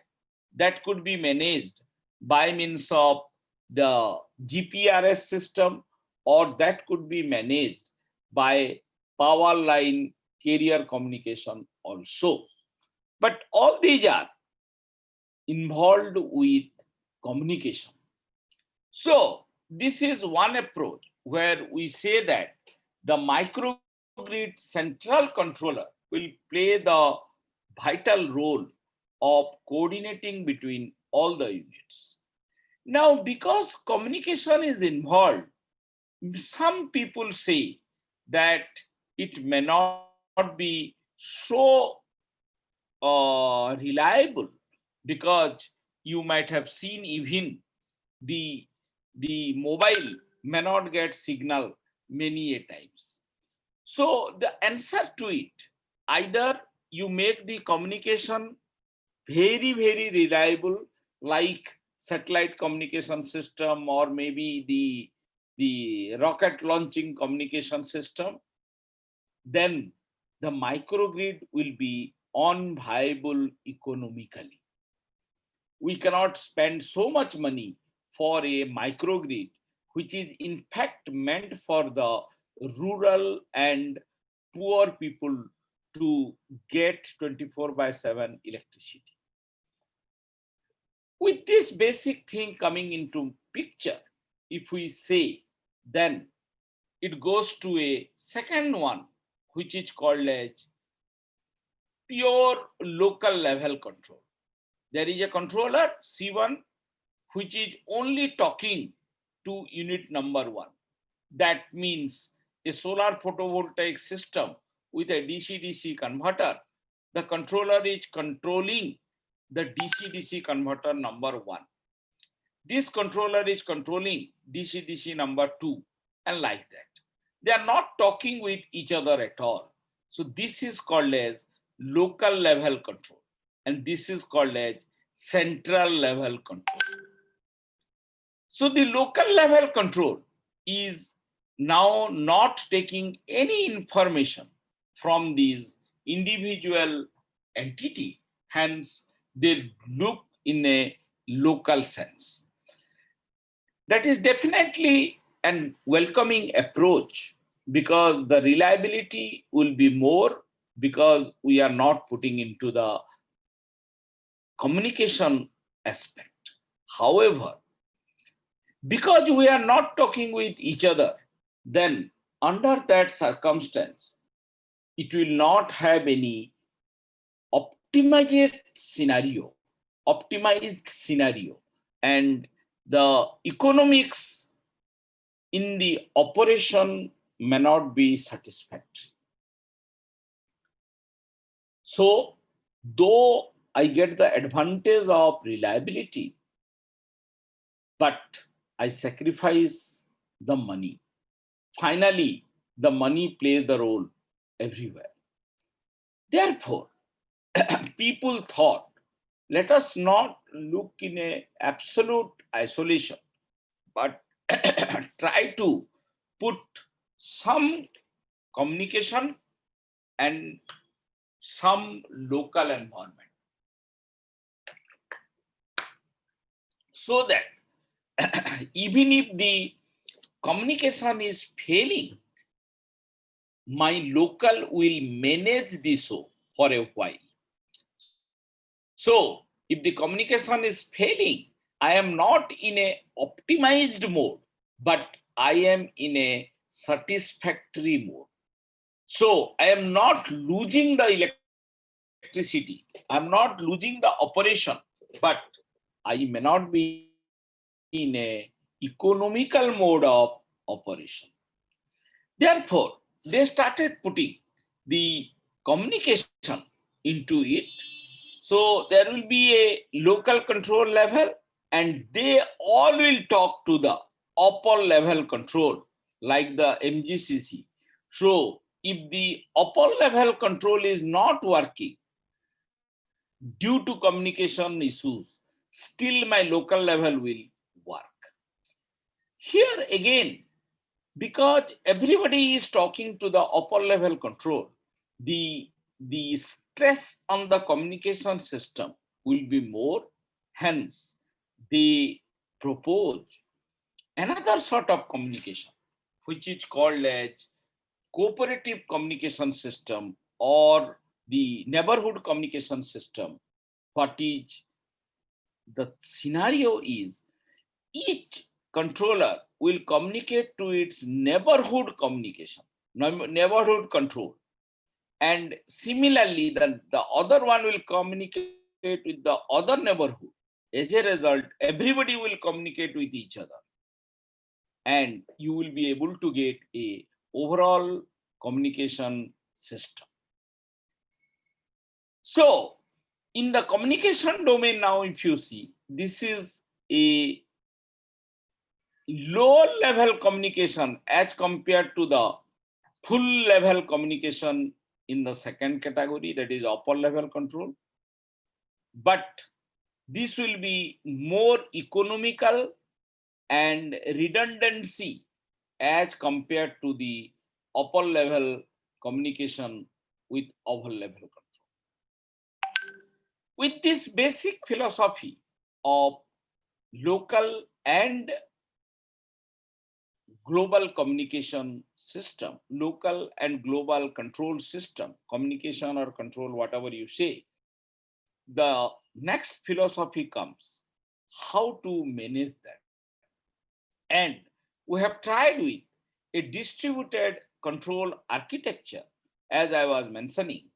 that could be managed by means of the GPRS system, or that could be managed by power line carrier communication also. But all these are involved with communication. So this is one approach where we say that the microgrid central controller will play the vital role of coordinating between all the units. Now, because communication is involved, some people say that it may not be so reliable, because you might have seen even the mobile may not get signal many a times. So the answer to it, either you make the communication very, very reliable, like satellite communication system, or maybe the rocket launching communication system, then the microgrid will be unviable economically. We cannot spend so much money for a microgrid, which is in fact meant for the rural and poor people to get 24/7 electricity. With this basic thing coming into picture, if we say, then it goes to a second one, which is called as pure local level control. There is a controller C1 which is only talking to unit number 1. That means a solar photovoltaic system with a DC-DC converter. The controller is controlling the DC-DC converter number 1. This controller is controlling DC-DC number 2, and like that. They are not talking with each other at all. So this is called as local level control, and this is called as central level control. So the local level control is now not taking any information from these individual entity, hence they look in a local sense. That is definitely an welcoming approach, because the reliability will be more, because we are not putting into the communication aspect. However, because we are not talking with each other, then under that circumstance, it will not have any optimized scenario, and the economics in the operation may not be satisfactory. So, though I get the advantage of reliability, but I sacrifice the money. Finally, the money plays the role everywhere. Therefore, people thought, let us not look in a absolute isolation, but try to put some communication and some local environment, so that even if the communication is failing, my local will manage the show for a while. So if the communication is failing, I am not in a optimized mode, but I am in a satisfactory mode. So I am not losing the electricity, I am not losing the operation, but I may not be in a economical mode of operation. Therefore, they started putting the communication into it. So there will be a local control level, and they all will talk to the upper level control, like the MGCC. So if the upper level control is not working due to communication issues, still my local level will work. Here again, because everybody is talking to the upper level control, the stress on the communication system will be more. Hence, they propose another sort of communication, which is called as cooperative communication system, or the neighborhood communication system. What is the scenario is, each controller will communicate to its neighborhood control. And similarly, the other one will communicate with the other neighborhood. As a result, everybody will communicate with each other, and you will be able to get a overall communication system. So in the communication domain now, if you see, this is a low level communication as compared to the full level communication in the second category, that is upper level control. But this will be more economical and redundancy as compared to the upper level communication with upper level control. With this basic philosophy of local and global communication system, local and global control system, communication or control, whatever you say, the next philosophy comes, how to manage that. And we have tried with a distributed control architecture. As I was mentioning,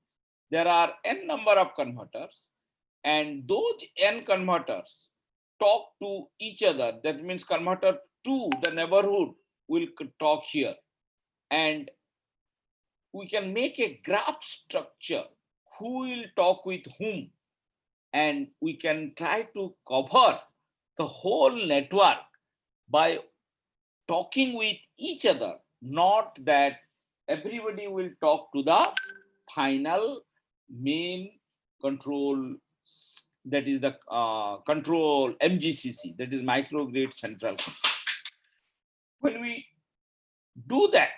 there are n number of converters, and those n converters talk to each other. That means converter 2, the neighborhood, will talk here. And we can make a graph structure, who will talk with whom, and we can try to cover the whole network by talking with each other, not that everybody will talk to the final main control, that is the control MGCC, that is microgrid central. When we do that,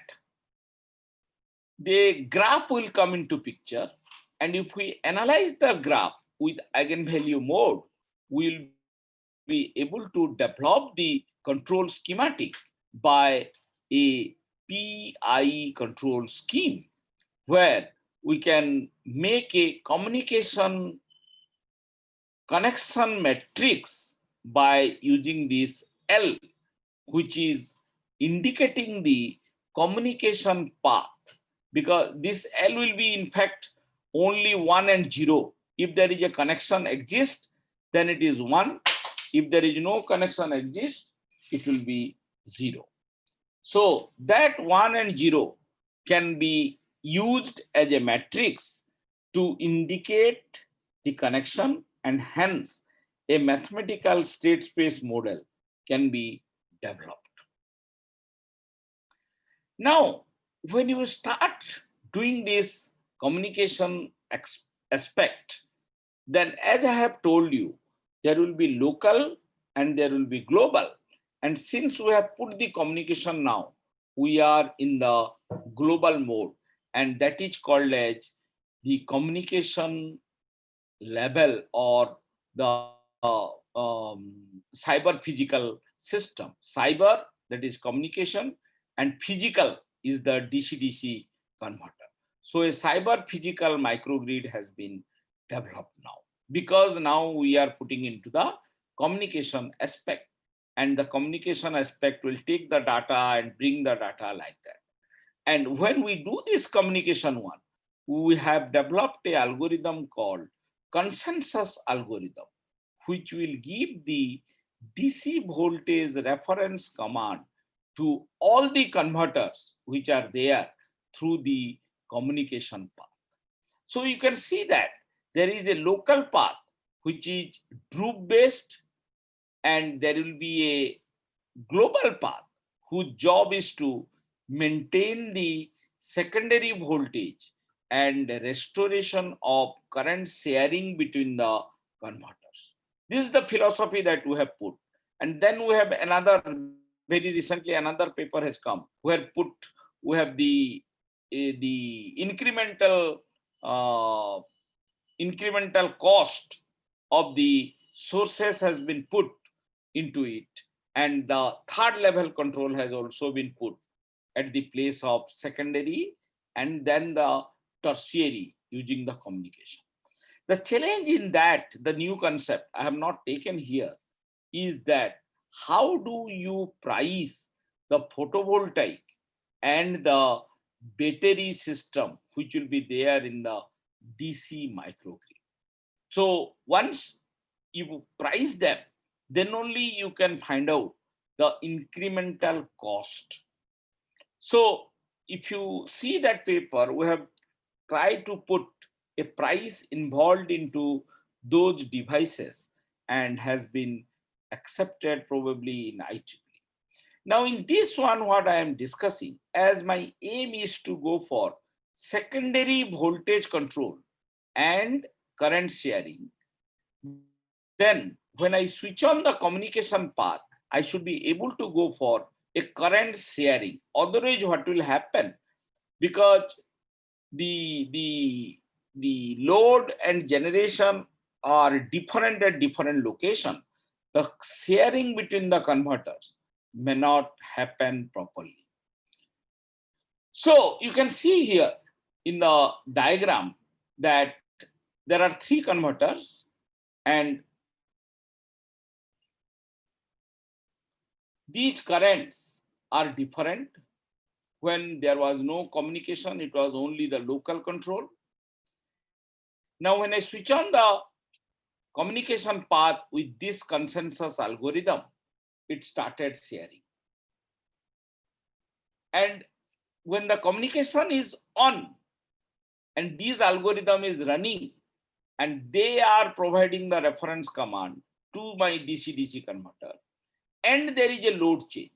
the graph will come into picture, and if we analyze the graph with eigenvalue mode, we will be able to develop the control schematic by a PI control scheme, where we can make a communication connection matrix by using this L, which is indicating the communication path, because this L will be in fact only 1 and 0. If there is a connection exists, then it is 1. If there is no connection exists, it will be 0. So that 1 and 0 can be used as a matrix to indicate the connection, and hence a mathematical state space model can be developed. Now, when you start doing this communication aspect, then as I have told you, there will be local and there will be global. And since we have put the communication now, we are in the global mode, and that is called as the communication level, or the cyber physical system. Cyber, that is communication, and physical is the DC-DC converter. So a cyber physical microgrid has been developed now, because now we are putting into the communication aspect, and the communication aspect will take the data and bring the data like that. And when we do this communication one, we have developed a algorithm called consensus algorithm, which will give the DC voltage reference command to all the converters which are there through the communication path. So you can see that there is a local path which is Drupe based, and there will be a global path whose job is to maintain the secondary voltage and restoration of current sharing between the converters. This is the philosophy that we have put. And then we have another, very recently another paper has come where we have the incremental cost of the sources has been put into it, and the third level control has also been put at the place of secondary and then the tertiary using the communication. The challenge in that, the new concept I have not taken here, is that how do you price the photovoltaic and the battery system which will be there in the DC microgrid. So once you price them, then only you can find out the incremental cost. So if you see that paper, we have tried to put a price involved into those devices and has been accepted probably in IEEE. Now in this one, what I am discussing, as my aim is to go for secondary voltage control and current sharing, then when I switch on the communication path, I should be able to go for a current sharing. Otherwise, what will happen? Because the load and generation are different at different location, the sharing between the converters may not happen properly. So you can see here in the diagram that there are 3 converters, and these currents are different. When there was no communication, it was only the local control. Now, when I switch on the communication path with this consensus algorithm, it started sharing. And when the communication is on and this algorithm is running and they are providing the reference command to my DC-DC converter, and there is a load change,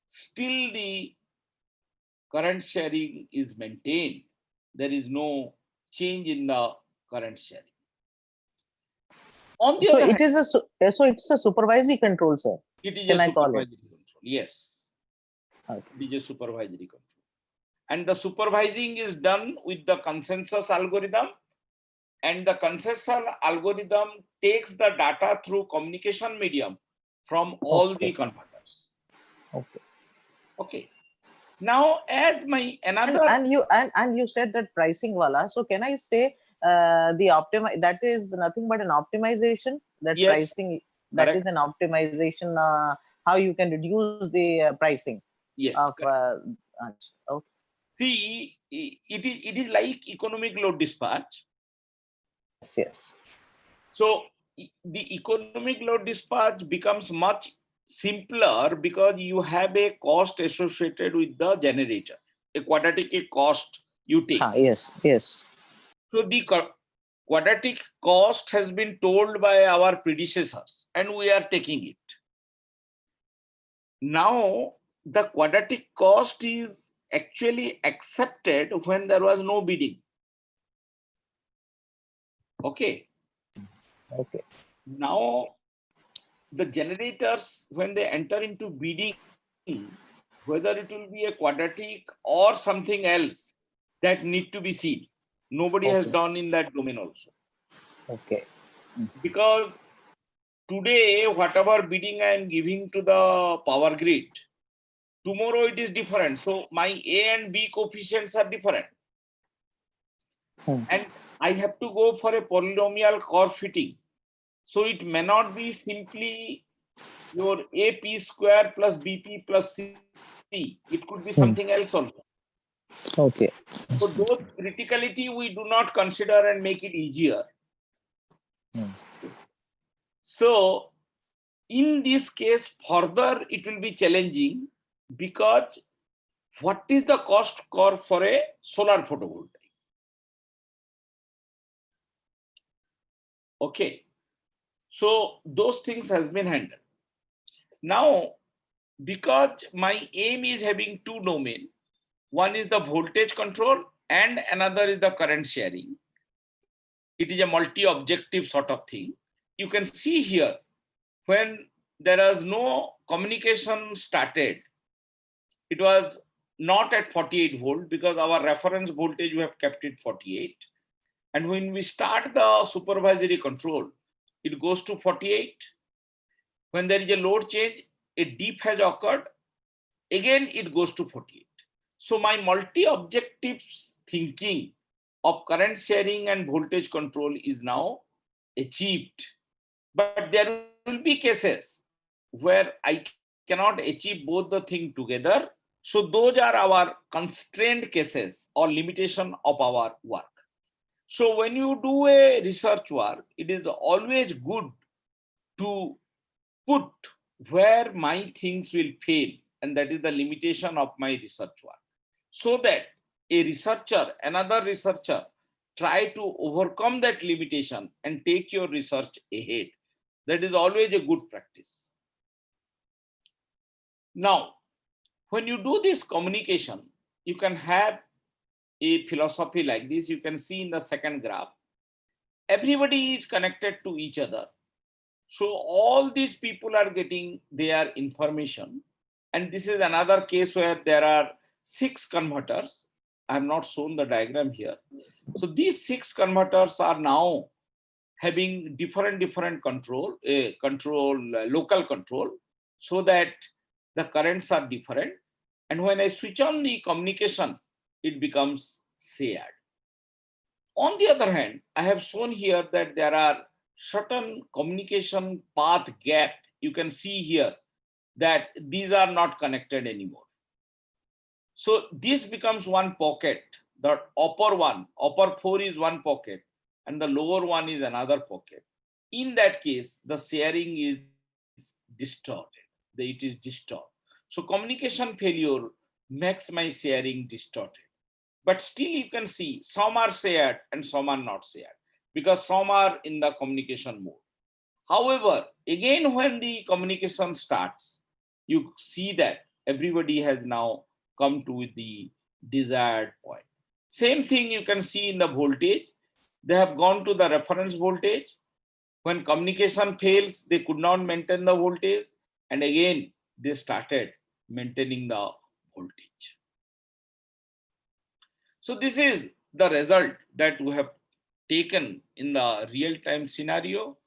still the current sharing is maintained. There is no change in the current sharing. On the So other it hand, is so it's a supervisory control, sir. it is Can a I call it? supervisory control. Yes, Okay. it is a supervisory control. And the supervising is done with the consensus algorithm. And the consensus algorithm takes the data through communication medium from all the converters. Okay. Okay. Now, as my another And you said that pricing wala. So can I say the that is nothing but an optimization, that yes, pricing, that is correct. an optimization, how you can reduce the pricing Yes, of correct. okay. See, it is like economic load dispatch. Yes. So the economic load dispatch becomes much simpler because you have a cost associated with the generator, a quadratic cost you take. Yes. So the quadratic cost has been told by our predecessors and we are taking it. Now the quadratic cost is actually accepted when there was no bidding. Okay. Now the generators, when they enter into bidding, whether it will be a quadratic or something else, that need to be seen. Nobody has done in that domain also. Okay. Because today, whatever bidding I am giving to the power grid, tomorrow it is different. So my A and B coefficients are different. And I have to go for a polynomial curve fitting. So it may not be simply your AP square plus BP plus C. It could be something else also. Okay. So those criticality we do not consider and make it easier. So in this case, further it will be challenging because what is the cost curve for a solar photovoltaic? Okay. So those things has been handled. Now, because my aim is having two domain, one is the voltage control and another is the current sharing. It is a multi-objective sort of thing. You can see here, when there is no communication started, it was not at 48 volt because our reference voltage we have kept it 48. And when we start the supervisory control, it goes to 48. When there is a load change, a dip has occurred. Again, it goes to 48. So my multi-objective thinking of current sharing and voltage control is now achieved. But there will be cases where I cannot achieve both the thing together. So those are our constrained cases or limitation of our work. So when you do a research work, it is always good to put where my things will fail, and that is the limitation of my research work, so that a researcher, another researcher, try to overcome that limitation and take your research ahead. That is always a good practice. Now, when you do this communication, you can have a philosophy like this. You can see in the second graph, everybody is connected to each other. So all these people are getting their information. And this is another case where there are 6 converters. I have not shown the diagram here. So these 6 converters are now having different control, local control, so that the currents are different. And when I switch on the communication, it becomes shared. On the other hand, I have shown here that there are certain communication path gap. You can see here that these are not connected anymore. So this becomes one pocket. The upper 4 is one pocket, and the lower one is another pocket. In that case, the sharing is distorted. It is distorted. So communication failure makes my sharing distorted. But still you can see some are shared and some are not shared because some are in the communication mode. However, again, when the communication starts, you see that everybody has now come to the desired point. Same thing you can see in the voltage. They have gone to the reference voltage. When communication fails, they could not maintain the voltage. And again, they started maintaining the voltage. So this is the result that we have taken in the real-time scenario.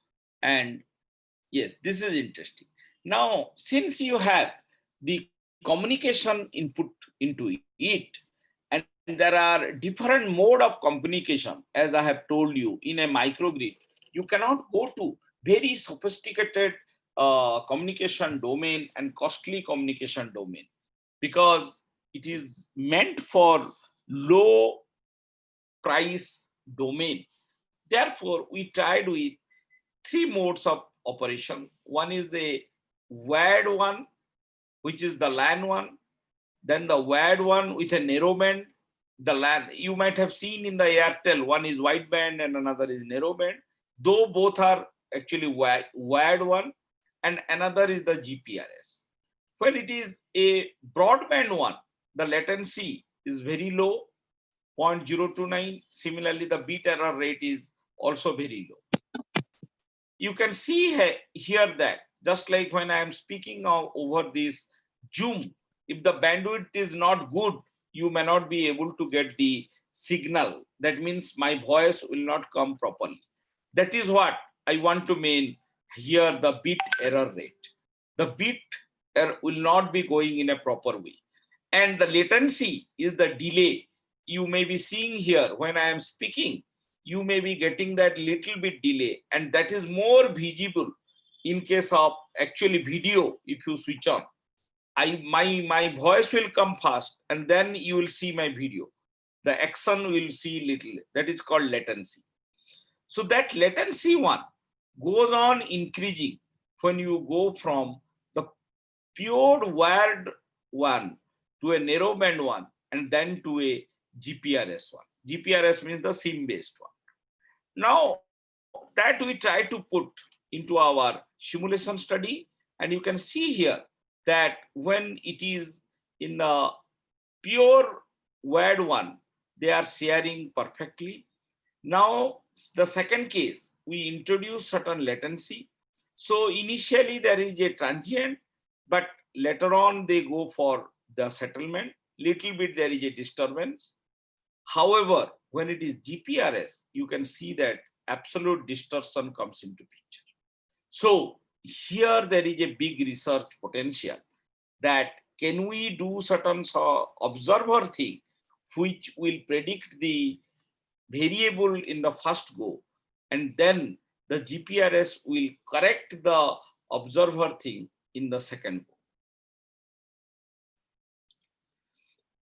And yes, this is interesting. Now, since you have the communication input into it, and there are different mode of communication, as I have told you, in a microgrid, you cannot go to very sophisticated communication domain and costly communication domain because it is meant for low price domain. Therefore, we tried with three modes of operation. One is the wired one, which is the LAN one. Then the wired one with a narrow band. The LAN, you might have seen in the Airtel, one is wideband and another is narrow band. Though both are actually wired one, and another is the GPRS. When it is a broadband one, the latency is very low, 0.029. Similarly, the bit error rate is also very low. You can see here that just like when I am speaking over this Zoom, if the bandwidth is not good, you may not be able to get the signal. That means my voice will not come properly. That is what I want to mean here, the bit error rate. The bit error will not be going in a proper way. And the latency is the delay. You may be seeing here when I am speaking, you may be getting that little bit delay, and that is more visible in case of actually video. If you switch on, my voice will come fast and then you will see my video. The action will see little. That is called latency. So that latency one goes on increasing when you go from the pure wired one to a narrowband one and then to a GPRS one. GPRS means the SIM based one. Now that we try to put into our simulation study, and you can see here that when it is in the pure wired one, they are sharing perfectly. Now the second case, we introduce certain latency. So initially there is a transient, but later on they go for the settlement. Little bit there is a disturbance. However, when it is GPRS, you can see that absolute distortion comes into picture. So here there is a big research potential that can we do certain observer thing which will predict the variable in the first go, and then the GPRS will correct the observer thing in the second go.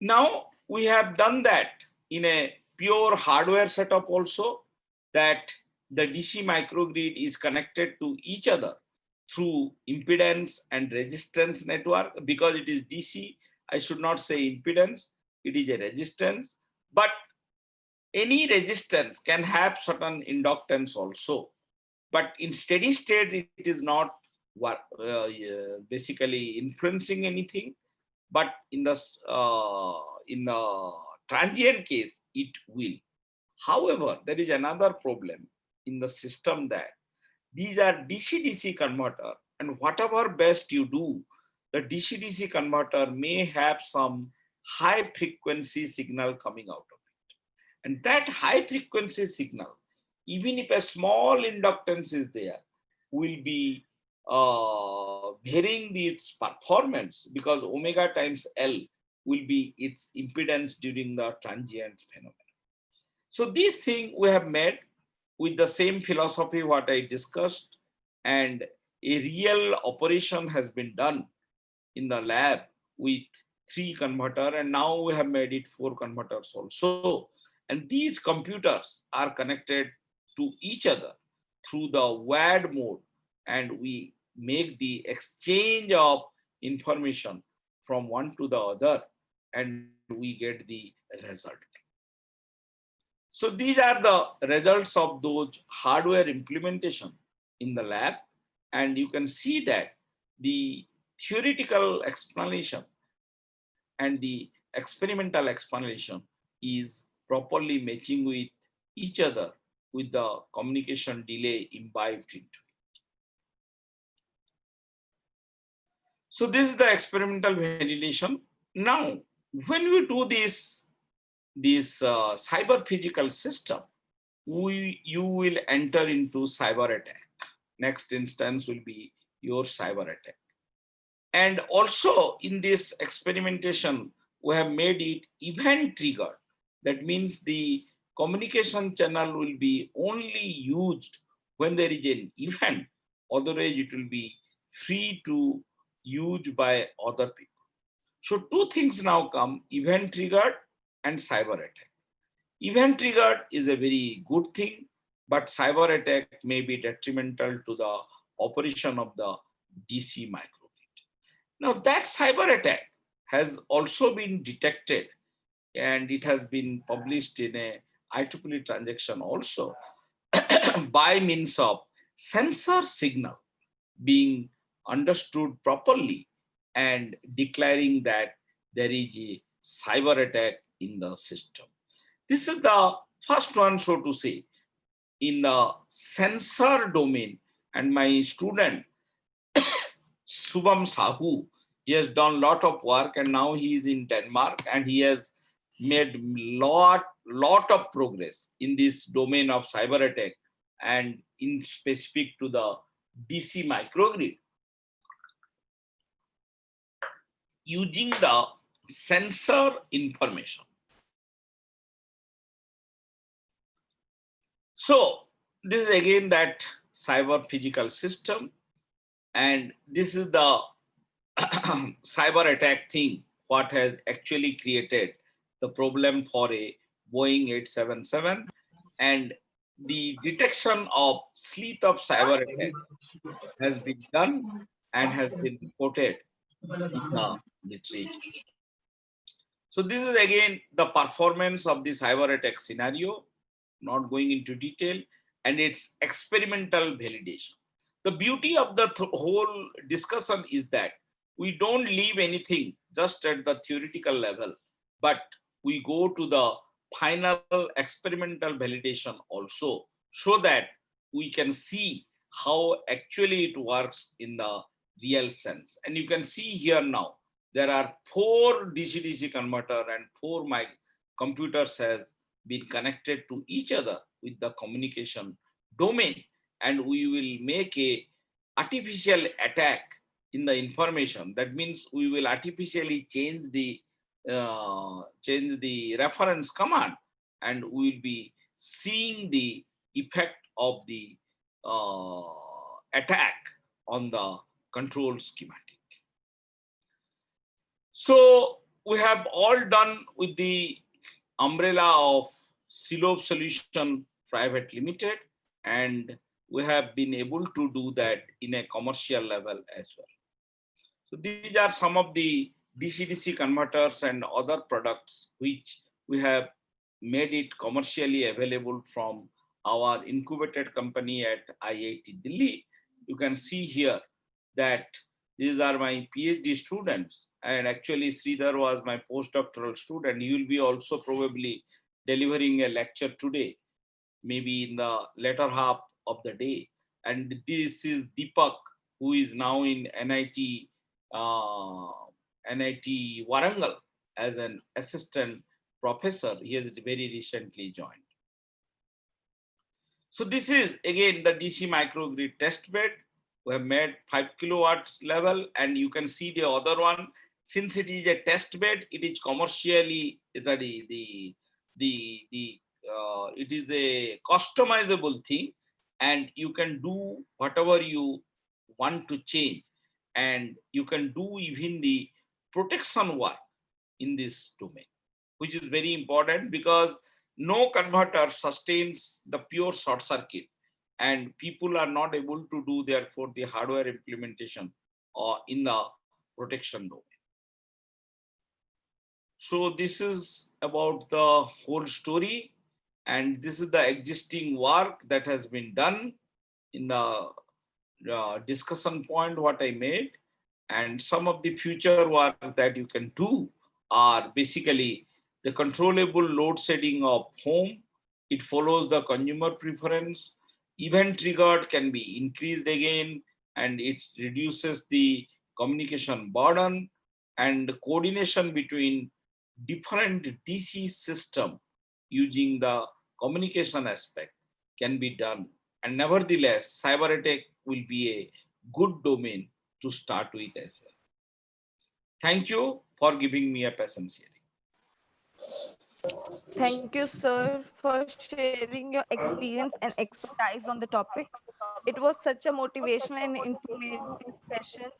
Now we have done that in a pure hardware setup also, that the DC microgrid is connected to each other through impedance and resistance network. Because it is DC, I should not say impedance, it is a resistance, but any resistance can have certain inductance also. But in steady state, it is not basically influencing anything. But in the transient case, it will. However, there is another problem in the system that these are DC-DC converter, and whatever best you do, the DC-DC converter may have some high frequency signal coming out of it. And that high frequency signal, even if a small inductance is there, will be varying its performance, because omega times L will be its impedance during the transient phenomenon. So this thing we have made with the same philosophy what I discussed, and a real operation has been done in the lab with 3 converter, and now we have made it 4 converters also. And these computers are connected to each other through the wired mode, and we make the exchange of information from one to the other, and we get the result. So these are the results of those hardware implementation in the lab. And you can see that the theoretical explanation and the experimental explanation is properly matching with each other with the communication delay imbibed into it. So this is the experimental validation. Now, when we do this cyber physical system, you will enter into cyber attack. Next instance will be your cyber attack. And also in this experimentation, we have made it event triggered. That means the communication channel will be only used when there is an event. Otherwise, it will be free to use by other people. So two things now come: event triggered and cyber attack. Event triggered is a very good thing, but cyber attack may be detrimental to the operation of the DC microgrid. Now that cyber attack has also been detected, and it has been published in a IEEE transaction also by means of sensor signal being understood properly and declaring that there is a cyber attack in the system. This is the first one, so to say, in the sensor domain. And my student, Subham Sahu, he has done a lot of work, and now he is in Denmark, and he has made lot of progress in this domain of cyber attack and in specific to the DC microgrid using the sensor information. So this is again that cyber physical system, and this is the cyber attack thing what has actually created the problem for a Boeing 877, and the detection of sleuth of cyber attack has been done and has been reported in the literature. So this is again the performance of the cyber attack scenario, not going into detail, and its experimental validation. The beauty of the whole discussion is that we don't leave anything just at the theoretical level, but we go to the final experimental validation also, so that we can see how actually it works in the real sense. And you can see here now, there are 4 DC-DC converter and 4 my computers has been connected to each other with the communication domain, and we will make a artificial attack in the information. That means we will artificially change the reference command, and we will be seeing the effect of the attack on the control schematic. So we have all done with the umbrella of Silob Solution Private Limited, and we have been able to do that in a commercial level as well. So these are some of the DC-DC converters and other products which we have made it commercially available from our incubated company at IIT Delhi. You can see here that these are my PhD students, and actually Sridhar was my postdoctoral student. He will be also probably delivering a lecture today, maybe in the later half of the day. And this is Deepak, who is now in NIT Warangal as an assistant professor. He has very recently joined. So this is again the DC microgrid test bed. We have made 5 kilowatts level, and you can see the other one. Since it is a test bed, it is commercially it is a customizable thing, and you can do whatever you want to change. and you can do even the protection work in this domain, which is very important because no converter sustains the pure short circuit, and people are not able to do therefore the hardware implementation or in the protection domain. So this is about the whole story, and this is the existing work that has been done in the discussion point what I made, and some of the future work that you can do are basically the controllable load setting of home. It follows the consumer preference. Event triggered can be increased again, and it reduces the communication burden, and coordination between different DC system using the communication aspect can be done. And nevertheless, cyber attack will be a good domain to start with as well. Thank you for giving me a patience hearing. Thank you, sir, for sharing your experience and expertise on the topic. It was such a motivational and informative session.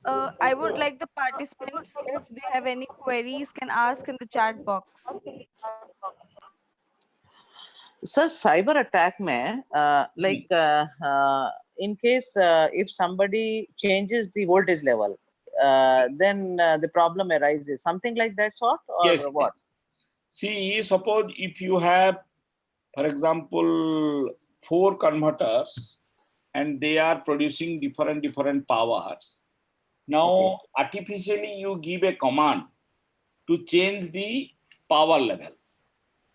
I would like the participants, if they have any queries, can ask in the chat box. Sir, cyber attack mein, in case if somebody changes the voltage level, then the problem arises. Something like that sort, or Yes. what? See, suppose if you have, for example, 4 converters and they are producing different powers. Now, artificially, you give a command to change the power level.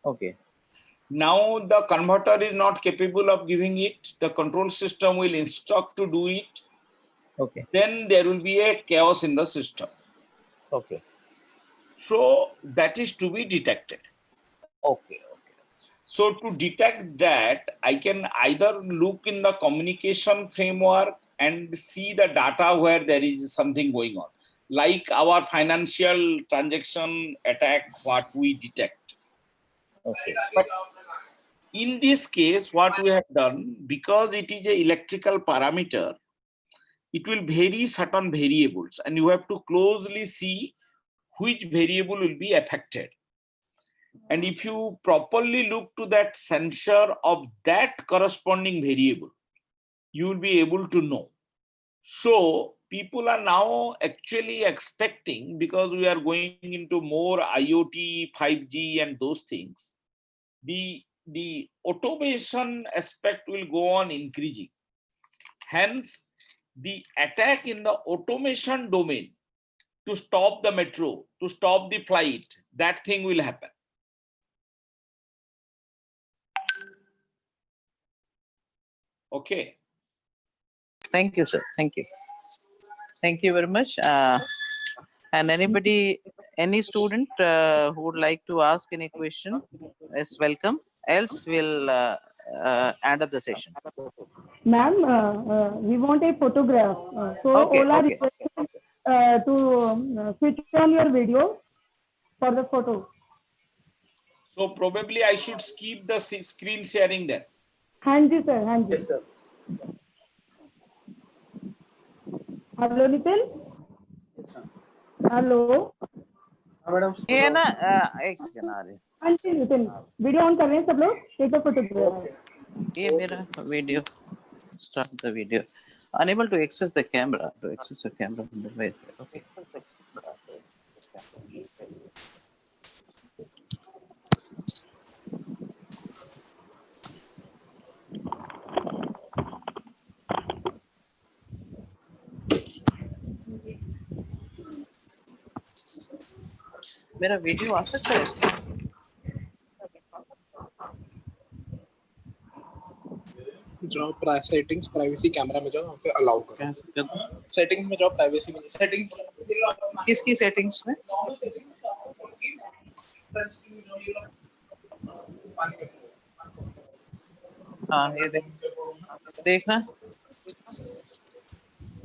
Okay. Now, the converter is not capable of giving it. The control system will instruct to do it. Okay. Then there will be a chaos in the system. Okay. So that is to be detected. Okay. So to detect that, I can either look in the communication framework and see the data where there is something going on, like our financial transaction attack, what we detect. Okay. But in this case, what we have done, because it is an electrical parameter, it will vary certain variables, and you have to closely see which variable will be affected. And if you properly look to that sensor of that corresponding variable, you will be able to know. So people are now actually expecting, because we are going into more IoT, 5G and those things, the automation aspect will go on increasing. Hence, the attack in the automation domain to stop the metro, to stop the flight, that thing will happen. Okay. Thank you, sir. Thank you. Thank you very much. And anybody, any student who would like to ask any question is welcome. Else, we'll end up the session. Ma'am, we want a photograph. So Okay, all are okay. requested to switch on your video for the photo. So probably I should skip the screen sharing then. Hanji sir, Hanji. Yes, sir. Hello, Nitin. Yes, sir. Hello. Madam ये ना एक second आ रही है। हाँ जी Nitin, video on कर रहे हैं सब लोग, टेक द फोटोग्राफ। ये मेरा video, start the video. Unable to access the camera. To access the camera from the device. Okay. मेरा वीडियो आ सकता है? जाओ सेटिंग्स प्राइवेसी कैमरा में जाओ, फिर अलाउ करो। सेटिंग्स में जाओ, प्राइवेसी में सेटिंग किसकी सेटिंग्स में? हाँ ये देखना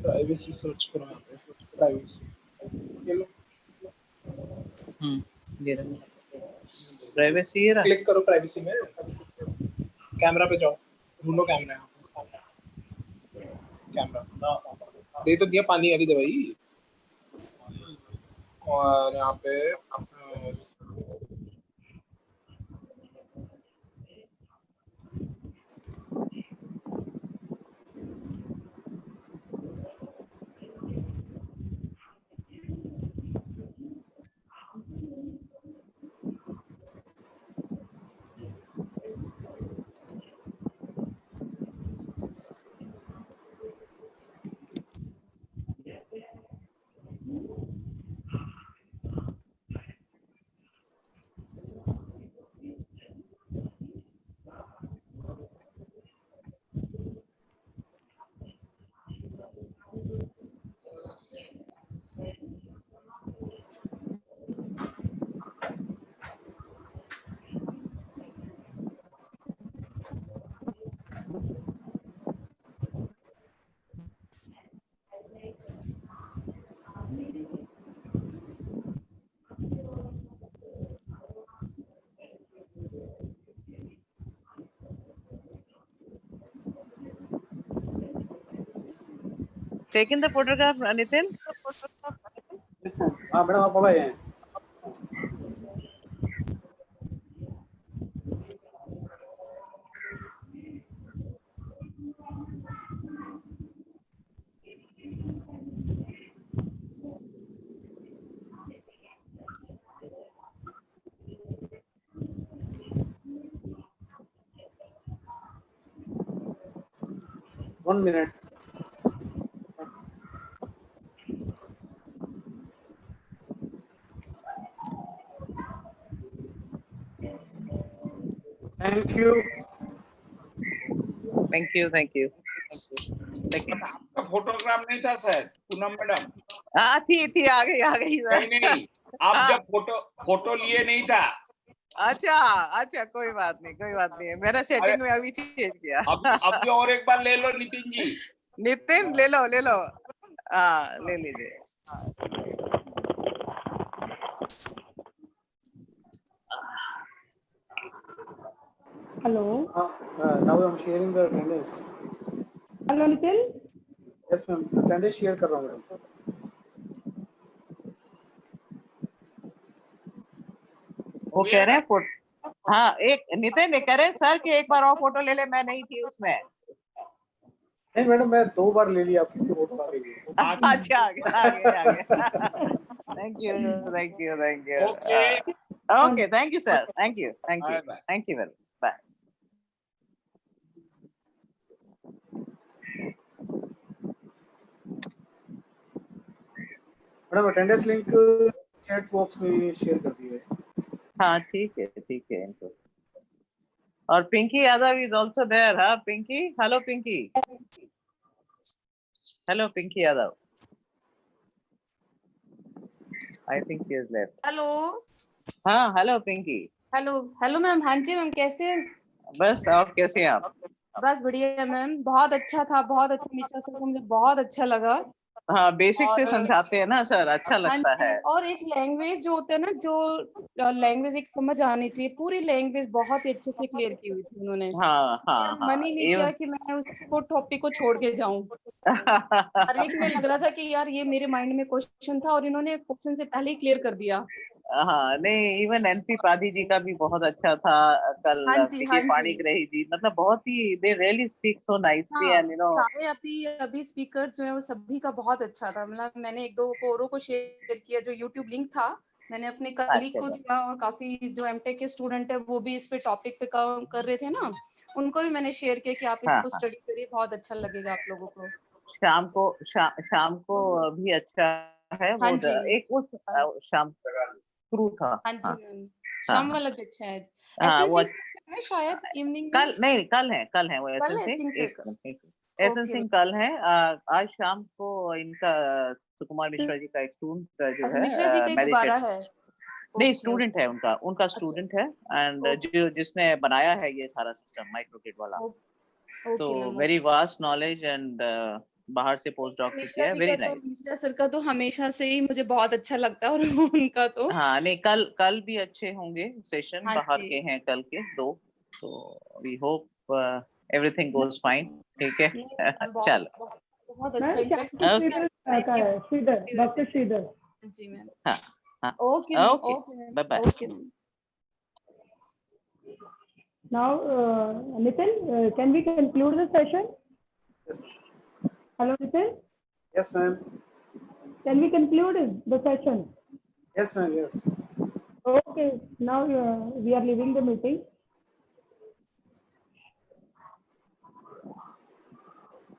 प्राइवेसी सर्च करो यहाँ पे, प्राइवेसी ये लो। ये प्राइवेसी ये रहा। क्लिक करो प्राइवेसी में, कैमरा पे जाओ, ढूंढो कैमरा, कैमरा दे तो दिया पानी वाली दवाई। और यहाँ पे taken the photograph, Nitin? हाँ मैडम आप आए हैं। One minute. Thank you. Thank you, thank you. आपका फोटोग्राफ नहीं था सर पूनम मैडम? हाँ थी आ गई नहीं आप जब फोटो लिए नहीं था। अच्छा कोई बात नहीं मैंने सेटिंग में अभी चेंज किया। अभी और एक बार ले लो नितिन जी। नितिन ले लो हाँ ले लीजिए। Hello. Now I'm sharing the attendance. Hello, Nitin. Yes ma'am, attendance share कर रहा हूँ मैडम। वो कह रहे हैं हाँ एक नितिन कह रहे हैं सर कि एक बार और फोटो ले ले, मैं नहीं थी उसमें। नहीं मैडम मैं 2 बार ले लिया आपकी फोटो आ गई। अच्छा आ गया। Thank you okay thank you sir thank you very bye. Madam attendance link chat box में शेयर कर दिया है। हाँ ठीक है इनको। और Pinky Yadav is also there. हाँ Pinky, hello Pinky Yadav. I think she is left. Hello हाँ हेलो पिंकी। Hello ma'am. हाँ जी मैम, कैसे हैं? बस आप कैसे हैं आप? बस बढ़िया मैम, बहुत अच्छा था, बहुत अच्छा मिश्रा सर को मुझे बहुत अच्छा लगा। हाँ बेसिक से और समझाते हैं ना सर, अच्छा हाँ लगता जी, है। और एक लैंग्वेज जो होता है ना, जो लैंग्वेज एक समझ आनी चाहिए, पूरी लैंग्वेज बहुत ही अच्छे से क्लियर की हुई थी उन्होंने। हाँ मन ही नहीं किया कि मैं उसको टॉपिक को छोड़ के जाऊं। हर एक में लग रहा था कि यार ये मेरे माइंड में क्वेश्चन था और इन्होंने क्वेश्चन से पहले ही क्लियर कर दिया। हाँ नहीं इवन एनपी पादी जी का भी बहुत अच्छा था कल। हाँ जी पाणिग्रही जी मतलब बहुत ही they really speak so nicely हाँ, एंड यू नो। सारे अभी स्पीकर्स जो है वो सभी का बहुत अच्छा था। मतलब मैंने एक दो को औरों को शेयर किया, जो यूट्यूब लिंक था मैंने अपने कलीग को दिया, और काफी जो एमटेक के स्टूडेंट है वो भी इस पे टॉपिक पे काम कर रहे थे ना, उनको भी मैंने शेयर किया कि आप इसको स्टडी करिए, बहुत अच्छा लगेगा आप लोगों को। शाम को भी अच्छा है वो। हाँ जी एक वो शाम शुरू था। हाँ जी मैम, शाम वाला भी अच्छा है। हाँ वो शायद इवनिंग कल है वो एसन सिंह कल है। आज शाम को इनका सुकुमार मिश्रा जी का एक स्टूडेंट जो मिश्रा जी का दोबारा है। नहीं स्टूडेंट है उनका स्टूडेंट है एंड जिसने बनाया है ये सारा सिस्टम माइक्रोग्रिड वाला। तो वेरी वास्ट नॉलेज एंड बाहर से पोस्ट डॉक किया है, वेरी नाइस। मिश्रा सर का तो हमेशा से ही मुझे बहुत अच्छा लगता है, और उनका तो हाँ नहीं कल भी अच्छे होंगे सेशन। बाहर के हैं कल के 2, तो we hope everything goes fine. ठीक है चलो बहुत अच्छा ma'am impact Shridhar, doctor Shridhar. जी मैम। हाँ हाँ okay ma'am, okay okay ma'am, bye bye okay ma'am. Now, Nitin, can we conclude the session? Yes, Hello, Nitin. yes, ma'am. Can we conclude the session? Yes, ma'am. Yes. Okay. Now we are leaving the meeting.